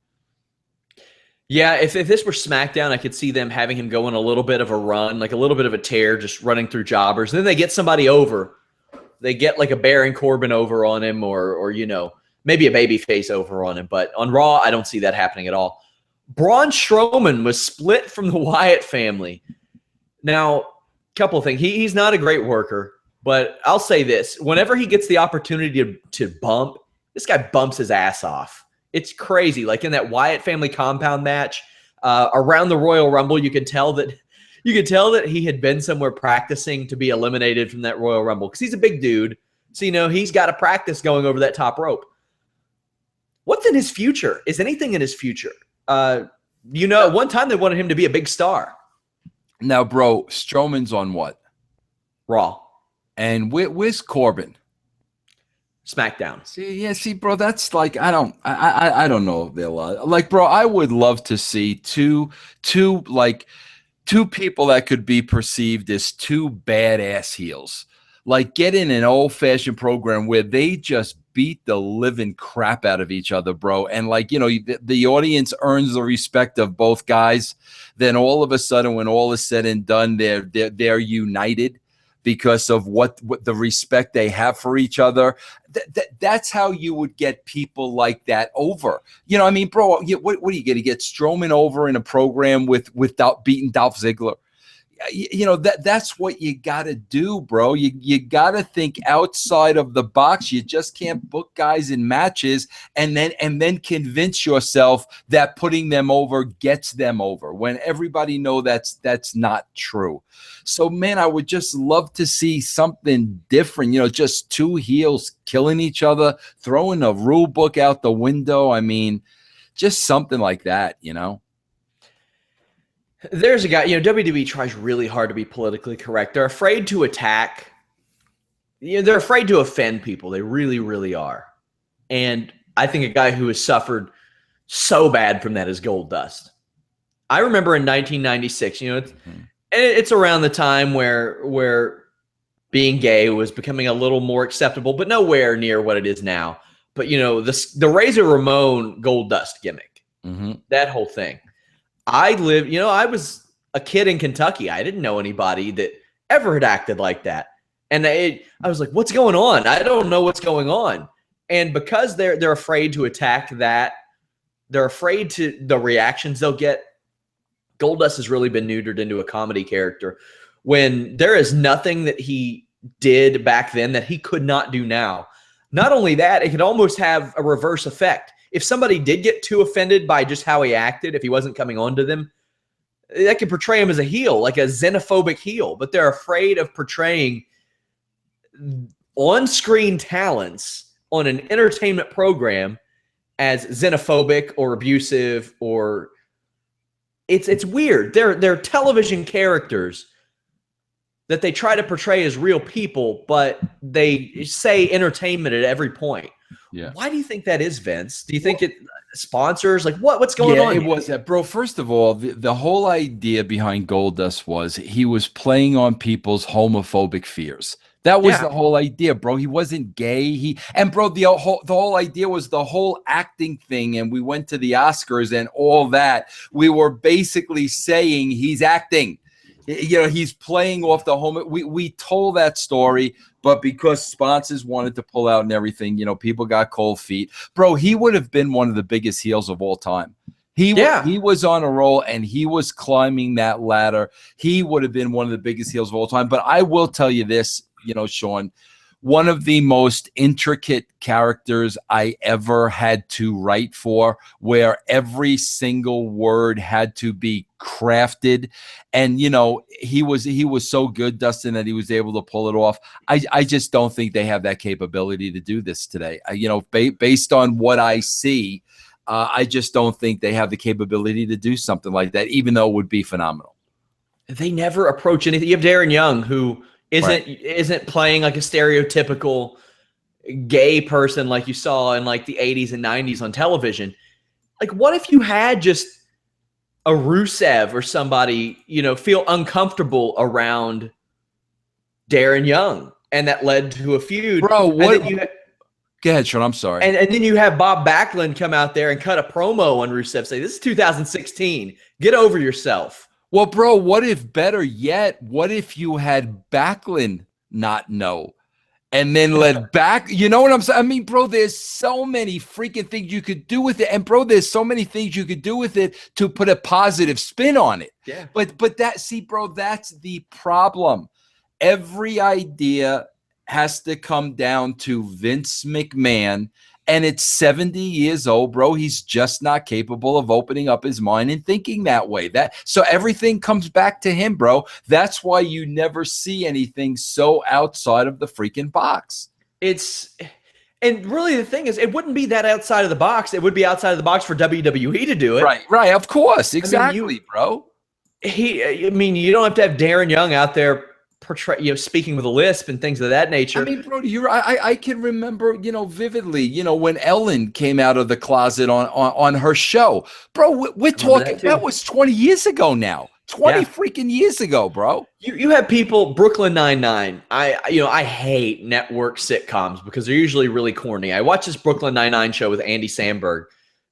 Yeah, if this were SmackDown, I could see them having him go on a little bit of a run, like a little bit of a tear, just running through jobbers. And then they get somebody over. They get like a Baron Corbin over on him or maybe a babyface over on him. But on Raw, I don't see that happening at all. Braun Strowman was split from the Wyatt family. Now, a couple of things. He's not a great worker, but I'll say this. Whenever he gets the opportunity to bump, this guy bumps his ass off. It's crazy. Like in that Wyatt family compound match around the Royal Rumble, you could tell that he had been somewhere practicing to be eliminated from that Royal Rumble because he's a big dude. So, he's got to practice going over that top rope. What's in his future? Is anything in his future? At one time they wanted him to be a big star. Now, bro, Strowman's on what? Raw. And where's Corbin? SmackDown. See, bro, that's like I don't know if they'll like, bro. I would love to see two people that could be perceived as two badass heels. Like get in an old-fashioned program where they just beat the living crap out of each other, bro. And like, you know, the audience earns the respect of both guys. Then all of a sudden, when all is said and done, they're united because of what the respect they have for each other. That's how you would get people like that over. You know, I mean, bro, what are you going to get Strowman over in a program without beating Dolph Ziggler? You know, that's what you got to do, bro. You got to think outside of the box. You just can't book guys in matches and then convince yourself that putting them over gets them over when everybody know that's not true. So, man, I would just love to see something different, you know, just two heels killing each other, throwing a rule book out the window. I mean, just something like that, you know? There's a guy, you know, WWE tries really hard to be politically correct. They're afraid to attack. You know, they're afraid to offend people. They really, really are. And I think a guy who has suffered so bad from that is Goldust. I remember in 1996, you know, it's around the time where being gay was becoming a little more acceptable, but nowhere near what it is now. But, you know, the Razor Ramon Goldust gimmick, that whole thing. I was a kid in Kentucky. I didn't know anybody that ever had acted like that. And I was like, what's going on? I don't know what's going on. And because they're afraid to attack that, they're afraid to the reactions they'll get. Goldust has really been neutered into a comedy character when there is nothing that he did back then that he could not do now. Not only that, it could almost have a reverse effect. If somebody did get too offended by just how he acted, if he wasn't coming on to them, that could portray him as a heel, like a xenophobic heel. But they're afraid of portraying on-screen talents on an entertainment program as xenophobic or abusive, or it's weird. They're television characters that they try to portray as real people, but they say entertainment at every point. Yeah. Why do you think that is, Vince? Do you think it sponsors? Like what's going on? It was that, bro. First of all, the whole idea behind Goldust was he was playing on people's homophobic fears. That was the whole idea, bro. He wasn't gay. Bro, the whole idea was the whole acting thing. And we went to the Oscars and all that. We were basically saying he's acting. You know, he's playing off the home. We told that story, but because sponsors wanted to pull out and everything, you know, people got cold feet. Bro, he would have been one of the biggest heels of all time. He was on a roll and he was climbing that ladder. He would have been one of the biggest heels of all time. But I will tell you this, you know, Sean, one of the most intricate characters I ever had to write for, where every single word had to be crafted. And, you know, he was so good, Dustin, that he was able to pull it off. I just don't think they have that capability to do this today. You know, based on what I see, I just don't think they have the capability to do something like that, even though it would be phenomenal. They never approach anything. You have Darren Young, who isn't playing like a stereotypical gay person like you saw in like the 80s and 90s on television. Like, what if you had just a Rusev or somebody, you know, feel uncomfortable around Darren Young, and that led to a feud? Bro, what? Go ahead, Sean. I'm sorry. And then you have Bob Backlund come out there and cut a promo on Rusev, say, "This is 2016. Get over yourself." Well, bro, what if, better yet, what if you had Backlund not know and then let back, you know what I'm saying? I mean, bro, there's so many freaking things you could do with it. And bro, there's so many things you could do with it to put a positive spin on it. Yeah. But that, see, bro, that's the problem. Every idea has to come down to Vince McMahon. And it's 70 years old, bro. He's just not capable of opening up his mind and thinking that way. So everything comes back to him, bro. That's why you never see anything so outside of the freaking box. And really the thing is, it wouldn't be that outside of the box. It would be outside of the box for WWE to do it. Right. Of course. Exactly, bro. You don't have to have Darren Young out there portray, speaking with a lisp and things of that nature. I mean, bro, I can remember, vividly, when Ellen came out of the closet on her show. Bro, we're talking, that was 20 years ago now. 20 freaking years ago, bro. You have people, Brooklyn Nine-Nine. I hate network sitcoms because they're usually really corny. I watched this Brooklyn Nine-Nine show with Andy Samberg,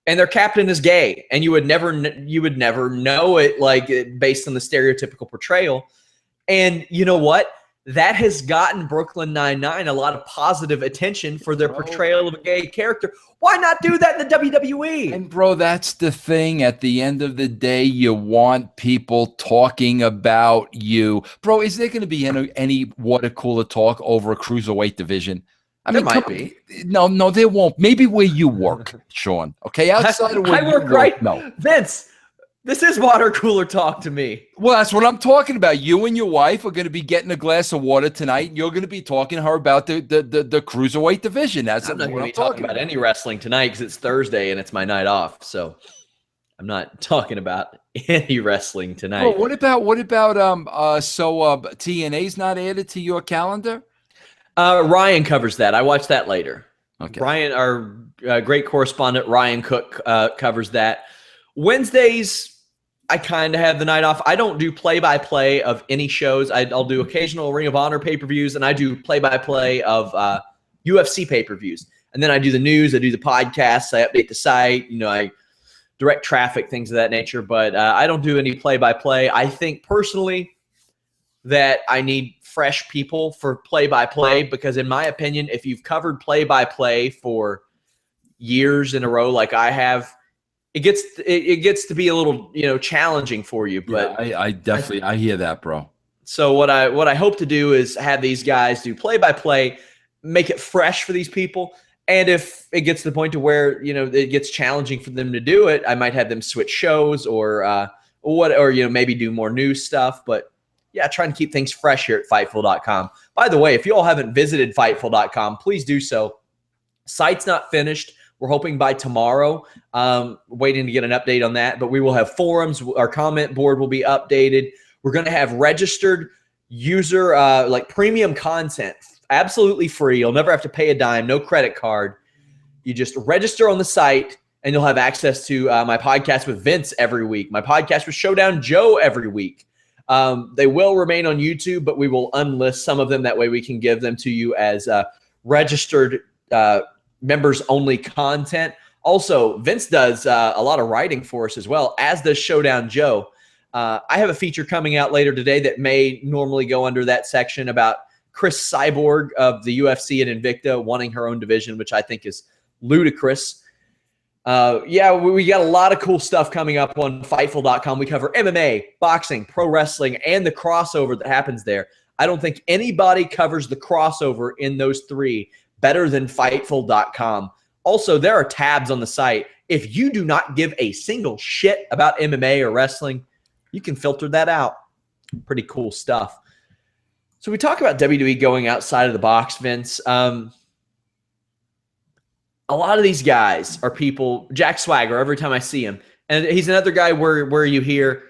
and their captain is gay, and you would never know it, like, based on the stereotypical portrayal. And you know what? That has gotten Brooklyn Nine-Nine a lot of positive attention for their portrayal of a gay character. Why not do that in the WWE? And bro, that's the thing. At the end of the day, you want people talking about you. Bro, is there going to be any water cooler talk over a cruiserweight division? I mean, there might be. No, there won't. Maybe where you work, Sean. Okay, outside of where you work, right? No. Vince, this is water cooler talk to me. Well, that's what I'm talking about. You and your wife are going to be getting a glass of water tonight, and you're going to be talking to her about the cruiserweight division. That's I'm not what going to be talking about any wrestling tonight because it's Thursday and it's my night off. So I'm not talking about any wrestling tonight. Well, what about TNA's not added to your calendar? Ryan covers that. I watched that later. Okay. Ryan, our great correspondent, Ryan Cook, covers that. Wednesdays, I kind of have the night off. I don't do play-by-play of any shows. I'll do occasional Ring of Honor pay-per-views, and I do play-by-play of UFC pay-per-views. And then I do the news. I do the podcasts. I update the site. I direct traffic, things of that nature. But I don't do any play-by-play. I think personally that I need fresh people for play-by-play because, in my opinion, if you've covered play-by-play for years in a row like I have, it gets to be a little challenging for you. But yeah, I definitely I hear that, bro. So what I hope to do is have these guys do play-by-play, make it fresh for these people. And if it gets to the point to where it gets challenging for them to do it, I might have them switch shows or maybe do more news stuff. But yeah, trying to keep things fresh here at Fightful.com. By the way, if you all haven't visited Fightful.com, please do so. Site's not finished. We're hoping by tomorrow, waiting to get an update on that. But we will have forums. Our comment board will be updated. We're going to have registered user, like premium content, absolutely free. You'll never have to pay a dime, no credit card. You just register on the site, and you'll have access to my podcast with Vince every week, my podcast with Showdown Joe every week. They will remain on YouTube, but we will unlist some of them. That way we can give them to you as registered members only content. Also, Vince does a lot of writing for us as well, as does Showdown Joe. I have a feature coming out later today that may normally go under that section about Chris Cyborg of the UFC and Invicta wanting her own division, which I think is ludicrous. We got a lot of cool stuff coming up on Fightful.com. We cover MMA, boxing, pro wrestling, and the crossover that happens there. I don't think anybody covers the crossover in those three better than Fightful.com. Also, there are tabs on the site. If you do not give a single shit about MMA or wrestling, you can filter that out. Pretty cool stuff. So we talk about WWE going outside of the box, Vince. A lot of these guys are people, Jack Swagger, every time I see him, and he's another guy where you hear,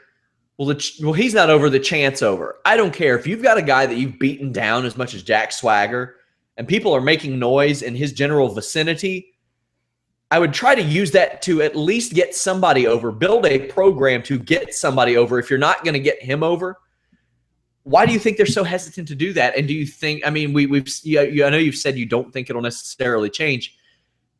well, he's not over, the chant's over. I don't care. If you've got a guy that you've beaten down as much as Jack Swagger and people are making noise in his general vicinity, I would try to use that to at least get somebody over, build a program to get somebody over. If you're not going to get him over, why do you think they're so hesitant to do that? And do you think, I mean, I know you've said you don't think it'll necessarily change.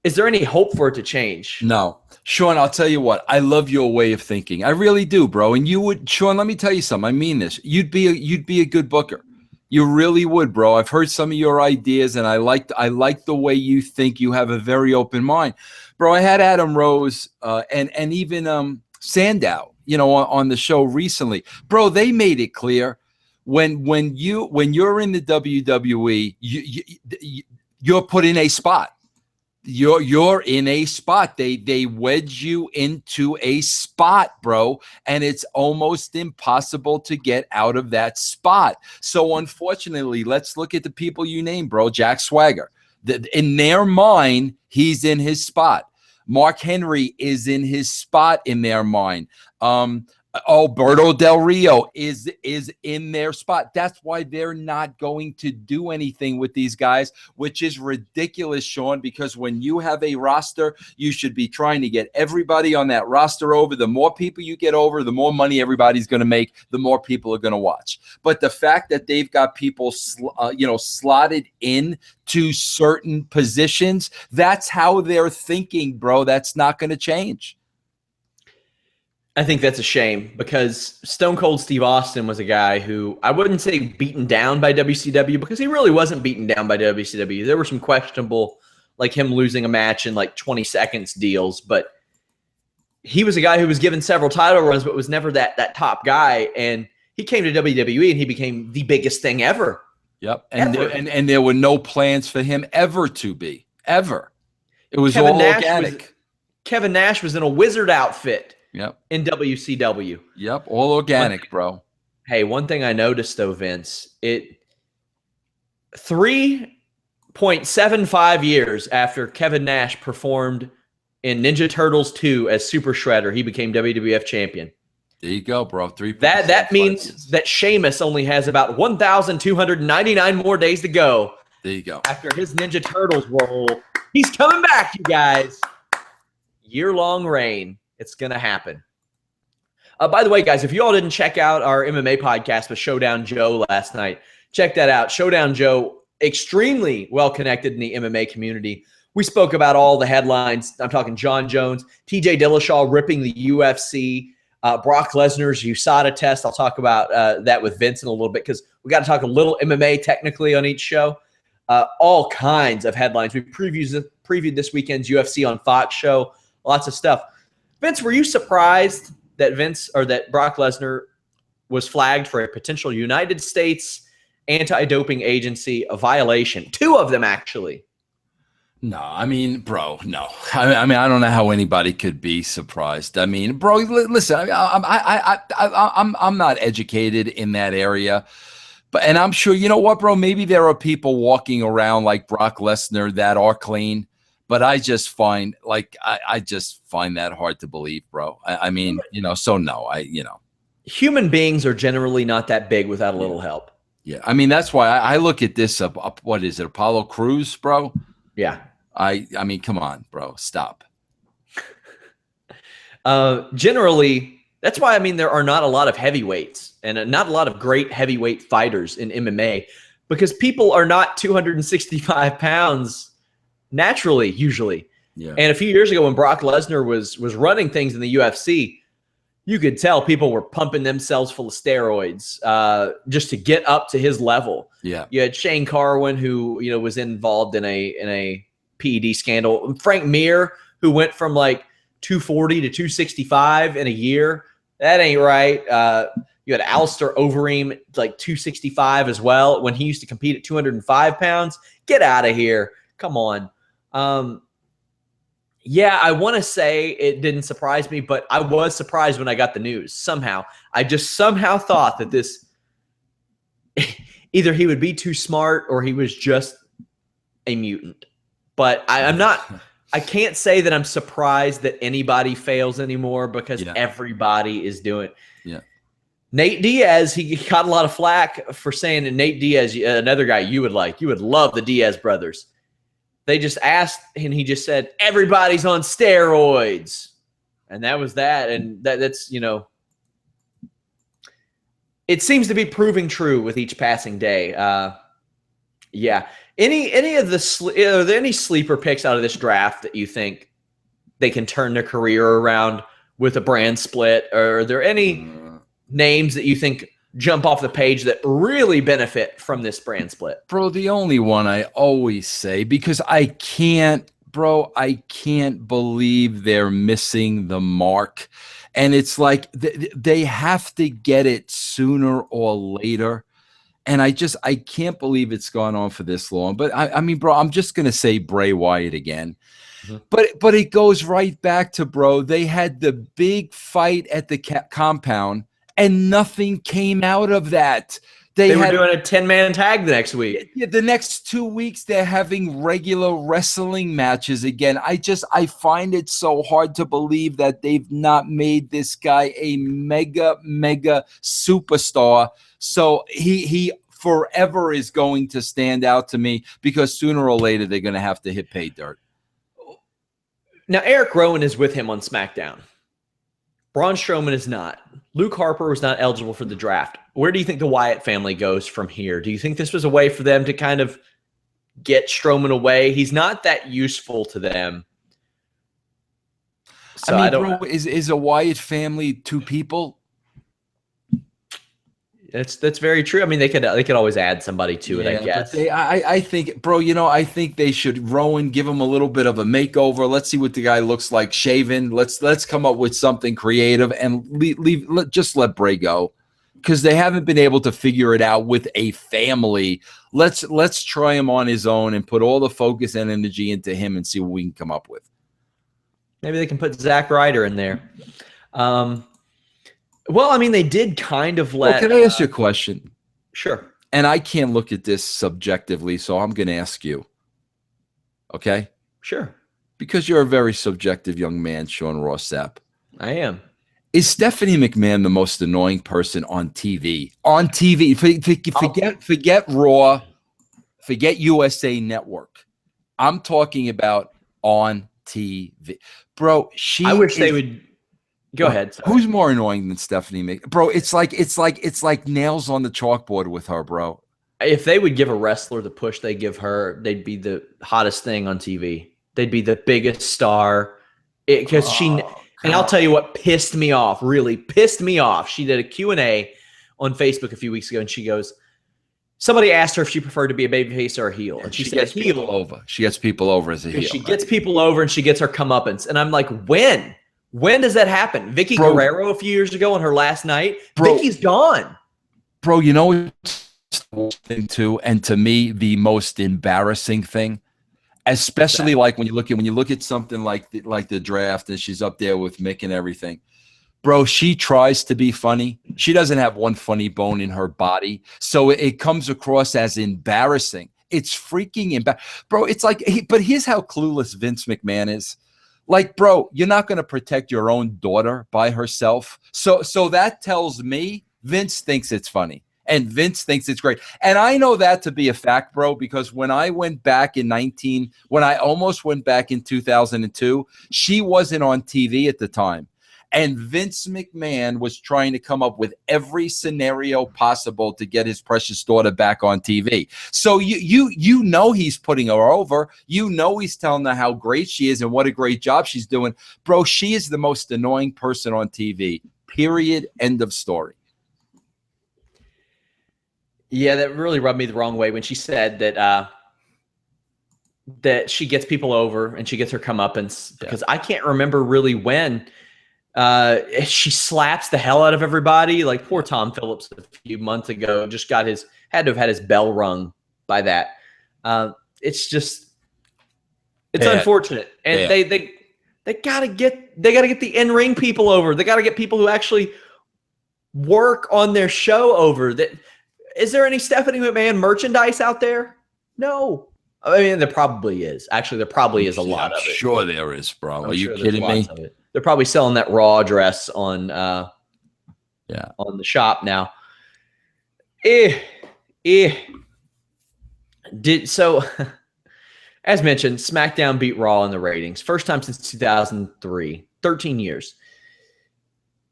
Is there any hope for it to change? No. Sean, I'll tell you what. I love your way of thinking. I really do, bro. And you would, Sean, let me tell you something. I mean this. You'd be a good booker. You really would, bro. I've heard some of your ideas, and I like the way you think. You have a very open mind. Bro, I had Adam Rose and even Sandow, on the show recently. Bro, they made it clear when you're in the WWE, you're put in a spot. You're in a spot. They wedge you into a spot, bro, and it's almost impossible to get out of that spot. So unfortunately, let's look at the people you named, bro. Jack Swagger. In their mind, he's in his spot. Mark Henry is in his spot in their mind. Alberto Del Rio is in their spot. That's why they're not going to do anything with these guys, which is ridiculous, Sean, because when you have a roster, you should be trying to get everybody on that roster over. The more people you get over, the more money everybody's going to make, the more people are going to watch. But the fact that they've got people slotted in to certain positions, that's how they're thinking, bro. That's not going to change. I think that's a shame because Stone Cold Steve Austin was a guy who I wouldn't say beaten down by WCW because he really wasn't beaten down by WCW. There were some questionable, like him losing a match in like 20 seconds deals, but he was a guy who was given several title runs but was never that top guy. And he came to WWE and he became the biggest thing ever. Yep. And there were no plans for him ever to be. Ever. It was all organic. Kevin Nash was in a wizard outfit. Yep. In WCW. Yep. All organic, bro. Hey, one thing I noticed though, Vince, 3.75 years after Kevin Nash performed in Ninja Turtles 2 as Super Shredder, he became WWF champion. There you go, bro. That means that Sheamus only has about 1,299 more days to go. There you go. After his Ninja Turtles role, he's coming back, you guys. Year-long reign. It's going to happen. By the way, guys, if you all didn't check out our MMA podcast with Showdown Joe last night, check that out. Showdown Joe, extremely well-connected in the MMA community. We spoke about all the headlines. I'm talking John Jones, TJ Dillashaw ripping the UFC, Brock Lesnar's USADA test. I'll talk about that with Vince in a little bit because we got to talk a little MMA technically on each show. All kinds of headlines. We previewed this weekend's UFC on Fox show. Lots of stuff. Vince, were you surprised that Brock Lesnar was flagged for a potential United States anti-doping agency violation? 2 of them, actually. No, I mean, bro, no. I mean, I don't know how anybody could be surprised. I mean, bro, listen, I'm not educated in that area, and I'm sure, you know what, bro? Maybe there are people walking around like Brock Lesnar that are clean. But I just find that hard to believe, bro. I mean, so no, Human beings are generally not that big without a little help. Yeah. I mean, that's why I look at this, what is it, Apollo Crews, bro? Yeah. I mean, come on, bro, stop. Generally, that's why, I mean, there are not a lot of heavyweights and not a lot of great heavyweight fighters in MMA because people are not 265 pounds naturally, usually. Yeah. And a few years ago when Brock Lesnar was running things in the UFC, you could tell people were pumping themselves full of steroids just to get up to his level. Yeah. You had Shane Carwin, who was involved in a PED scandal. Frank Mir, who went from like 240 to 265 in a year. That ain't right. You had Alistair Overeem, like 265 as well, when he used to compete at 205 pounds. Get out of here. Come on. Yeah, I want to say it didn't surprise me, but I was surprised when I got the news. Somehow, I just somehow thought that this either he would be too smart or he was just a mutant. But I'm not. I can't say that I'm surprised that anybody fails anymore because everybody is doing it. Yeah. Nate Diaz, he got a lot of flack for saying that Nate Diaz, another guy you would love the Diaz brothers. They just asked, and he just said, everybody's on steroids. And that was that. And that's, it seems to be proving true with each passing day. Yeah. Any of are there any sleeper picks out of this draft that you think they can turn their career around with a brand split? Or are there any names that you think jump off the page that really benefit from this brand split? Bro, the only one I always say, because I can't believe they're missing the mark. And it's like they have to get it sooner or later. And I can't believe it's gone on for this long. But I mean, bro, I'm just going to say Bray Wyatt again. Mm-hmm. But it goes right back to, bro, they had the big fight at the compound and nothing came out of that. They were doing a 10-man tag the next week. Yeah, the next 2 weeks, they're having regular wrestling matches again. I find it so hard to believe that they've not made this guy a mega superstar. So he forever is going to stand out to me, because sooner or later they're going to have to hit pay dirt. Now, Eric Rowan is with him on SmackDown. Braun Strowman is not. Luke Harper was not eligible for the draft. Where do you think the Wyatt family goes from here? Do you think this was a way for them to kind of get Strowman away? He's not that useful to them. So I don't. Bro, is a Wyatt family two people? That's very true. I mean, they could always add somebody to it, I guess. I think, bro, I think they should Rowan, give him a little bit of a makeover. Let's see what the guy looks like shaven. Let's come up with something creative and just let Bray go, because they haven't been able to figure it out with a family. Let's try him on his own and put all the focus and energy into him and see what we can come up with. Maybe they can put Zack Ryder in there. Well, I mean, they did kind of let... Well, can I ask you a question? Sure. And I can't look at this subjectively, so I'm going to ask you. Okay? Sure. Because you're a very subjective young man, Sean Ross Sapp. I am. Is Stephanie McMahon the most annoying person on TV? On TV. Forget Raw. Forget USA Network. I'm talking about on TV. Bro, I wish they would... Go ahead. Sorry. Who's more annoying than Stephanie McMahon? Bro, it's like nails on the chalkboard with her, bro. If they would give a wrestler the push they give her, they'd be the hottest thing on TV. They'd be the biggest star. Because and I'll tell you what pissed me off, really pissed me off. She did a Q&A on Facebook a few weeks ago, and she goes, somebody asked her if she preferred to be a babyface or a heel. And she said heel. Over. She gets people over as a heel. She gets people over, and she gets her comeuppance. And I'm like, when? When does that happen? Vicky Guerrero a few years ago on her last night. Vicky's gone. Bro, you know what's thing too, and to me the most embarrassing thing, especially like when you look at something like the draft, and she's up there with Mick and everything. Bro, she tries to be funny. She doesn't have one funny bone in her body, so it comes across as embarrassing. It's freaking embarrassing, bro. It's like, but here's how clueless Vince McMahon is. Like, bro, you're not going to protect your own daughter by herself. So that tells me Vince thinks it's funny, and Vince thinks it's great. And I know that to be a fact, bro, because when I went back when I almost went back in 2002, she wasn't on TV at the time. And Vince McMahon was trying to come up with every scenario possible to get his precious daughter back on TV. So you know he's putting her over. You know he's telling her how great she is and what a great job she's doing. Bro, she is the most annoying person on TV. Period. End of story. Yeah, that really rubbed me the wrong way when she said that she gets people over and she gets her comeuppance, because I can't remember really when. She slaps the hell out of everybody. Like poor Tom Phillips a few months ago just had to have had his bell rung by that. It's unfortunate. And they gotta get the in-ring people over. They gotta get people who actually work on their show over. Is there any Stephanie McMahon merchandise out there? No. I mean, there probably is. Actually, there probably is a lot of it. Sure there is, bro. Are you kidding me? They're probably selling that Raw dress on on the shop now. So as mentioned, SmackDown beat Raw in the ratings. First time since 2003, 13 years.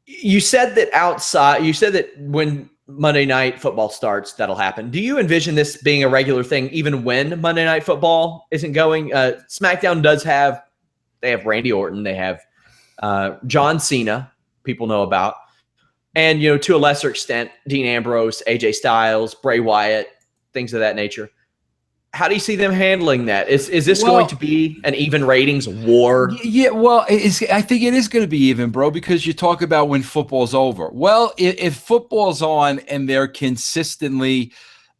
You said that when Monday Night Football starts, that'll happen. Do you envision this being a regular thing even when Monday Night Football isn't going? SmackDown they have Randy Orton, they have John Cena, people know about, and to a lesser extent Dean Ambrose, AJ Styles, Bray Wyatt, things of that nature. How do you see them handling that? Is this going to be an even ratings war? Yeah, well, I think it is going to be even, bro, because you talk about when football's over. Well, if football's on and they're consistently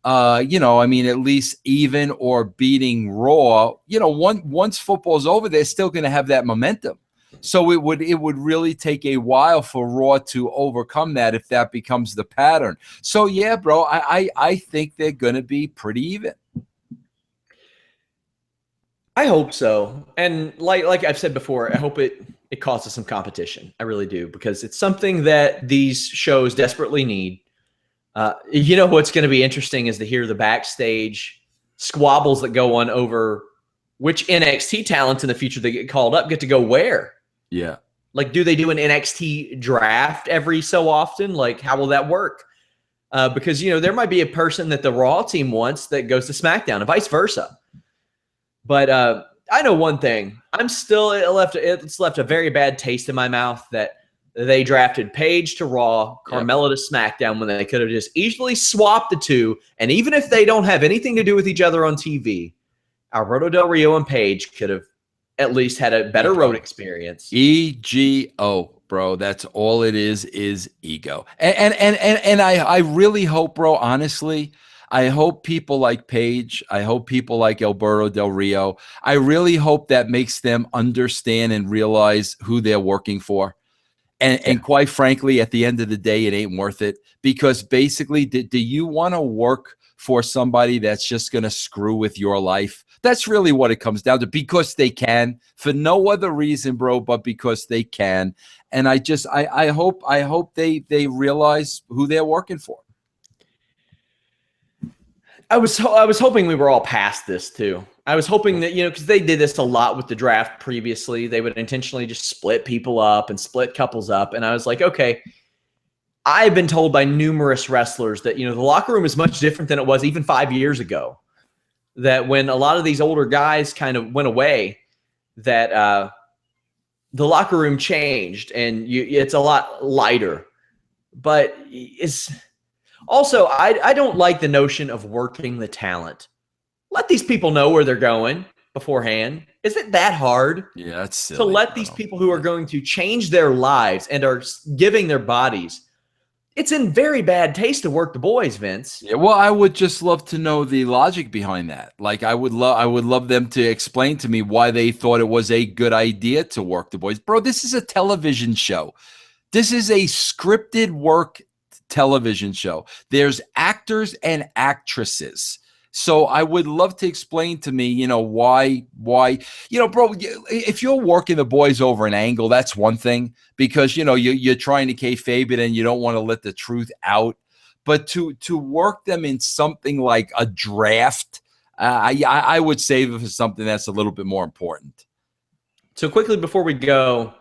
at least even or beating Raw, once football's over, they're still going to have that momentum. So it would really take a while for Raw to overcome that if that becomes the pattern. So yeah, bro, I think they're gonna be pretty even. I hope so. And like I've said before, I hope it causes some competition. I really do, because it's something that these shows desperately need. You know what's going to be interesting is to hear the backstage squabbles that go on over which NXT talents in the future that get called up get to go where. Yeah. Like, do they do an NXT draft every so often? Like, how will that work? Because, you know, there might be a person that the Raw team wants that goes to SmackDown and vice versa. But I know one thing. It's left a very bad taste in my mouth that they drafted Paige to Raw, Carmella to SmackDown, when they could have just easily swapped the two. And even if they don't have anything to do with each other on TV, Alberto Del Rio and Paige could have at least had a better road experience. EGO, bro. That's all it is ego. And I really hope, bro, honestly, I hope people like Paige, I hope people like Alberto Del Rio, I really hope that makes them understand and realize who they're working for. And quite frankly, at the end of the day, it ain't worth it, because basically, do you want to work for somebody that's just going to screw with your life? That's really what it comes down to, because they can, for no other reason, bro, but because they can. And I hope they realize who they're working for. I was hoping we were all past this too. I was hoping that, you know, because they did this a lot with the draft previously. They would intentionally just split people up and split couples up. And I was like, okay, I've been told by numerous wrestlers that, you know, the locker room is much different than it was even 5 years ago. That when a lot of these older guys kind of went away, that the locker room changed and it's a lot lighter. But it's also, I don't like the notion of working the talent. Let these people know where they're going beforehand. Is it that hard? Yeah, that's silly, to let these people who are going to change their lives and are giving their bodies? It's in very bad taste to work the boys, Vince. Yeah, well, I would just love to know the logic behind that. Like, I would love them to explain to me why they thought it was a good idea to work the boys. Bro, this is a television show. This is a scripted work television show. There's actors and actresses. So I would love to explain to me, you know, why, you know, bro, if you're working the boys over an angle, that's one thing, because, you know, you're trying to kayfabe it and you don't want to let the truth out. But to work them in something like a draft, I would save it for something that's a little bit more important. So quickly before we go,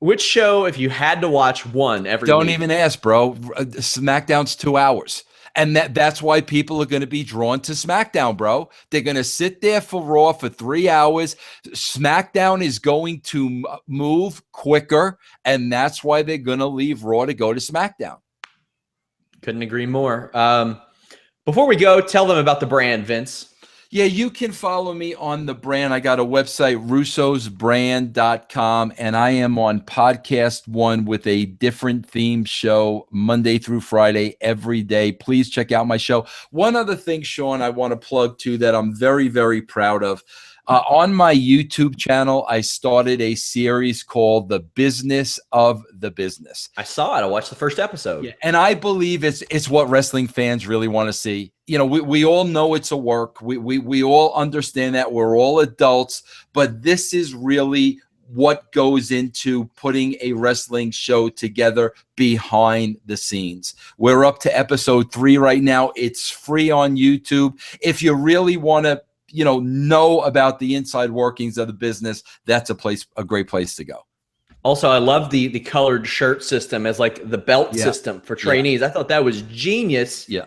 which show, if you had to watch one every Don't week? even ask, bro. SmackDown's 2 hours. And that's why people are going to be drawn to SmackDown, bro. They're going to sit there for Raw for 3 hours. SmackDown is going to move quicker, and that's why they're going to leave Raw to go to SmackDown. Couldn't agree more. Before we go, tell them about the brand, Vince. Yeah, you can follow me on the brand. I got a website, russosbrand.com, and I am on Podcast One with a different theme show Monday through Friday every day. Please check out my show. One other thing, Sean, I want to plug too that I'm very, very proud of. On my YouTube channel, I started a series called The Business of the Business. I saw it. I watched the first episode. Yeah, and I believe it's what wrestling fans really want to see. You know, we all know it's a work. We all understand that. We're all adults. But this is really what goes into putting a wrestling show together behind the scenes. We're up to episode 3 right now. It's free on YouTube. If you really want to, you know about the inside workings of the business, that's a great place to go. Also, I love the colored shirt system as like the belt system for trainees. I thought that was genius. Yeah.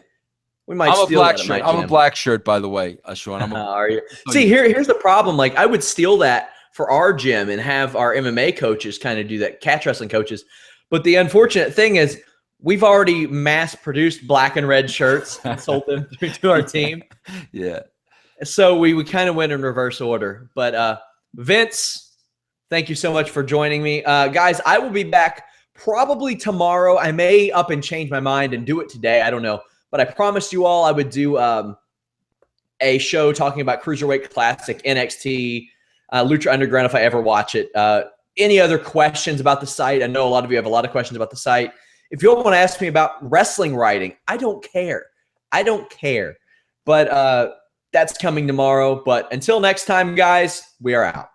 We might I'm steal a black that at shirt. my gym. I'm a black shirt, by the way, Sean. Are you? See, here's the problem. Like, I would steal that for our gym and have our MMA coaches kind of do that, catch wrestling coaches. But the unfortunate thing is we've already mass-produced black and red shirts and sold them to our team. Yeah. So we kind of went in reverse order. But Vince, thank you so much for joining me. Guys, I will be back probably tomorrow. I may up and change my mind and do it today. I don't know. But I promised you all I would do a show talking about Cruiserweight Classic, NXT, Lucha Underground if I ever watch it. Any other questions about the site? I know a lot of you have a lot of questions about the site. If you want to ask me about wrestling writing, I don't care. I don't care. But that's coming tomorrow. But until next time, guys, we are out.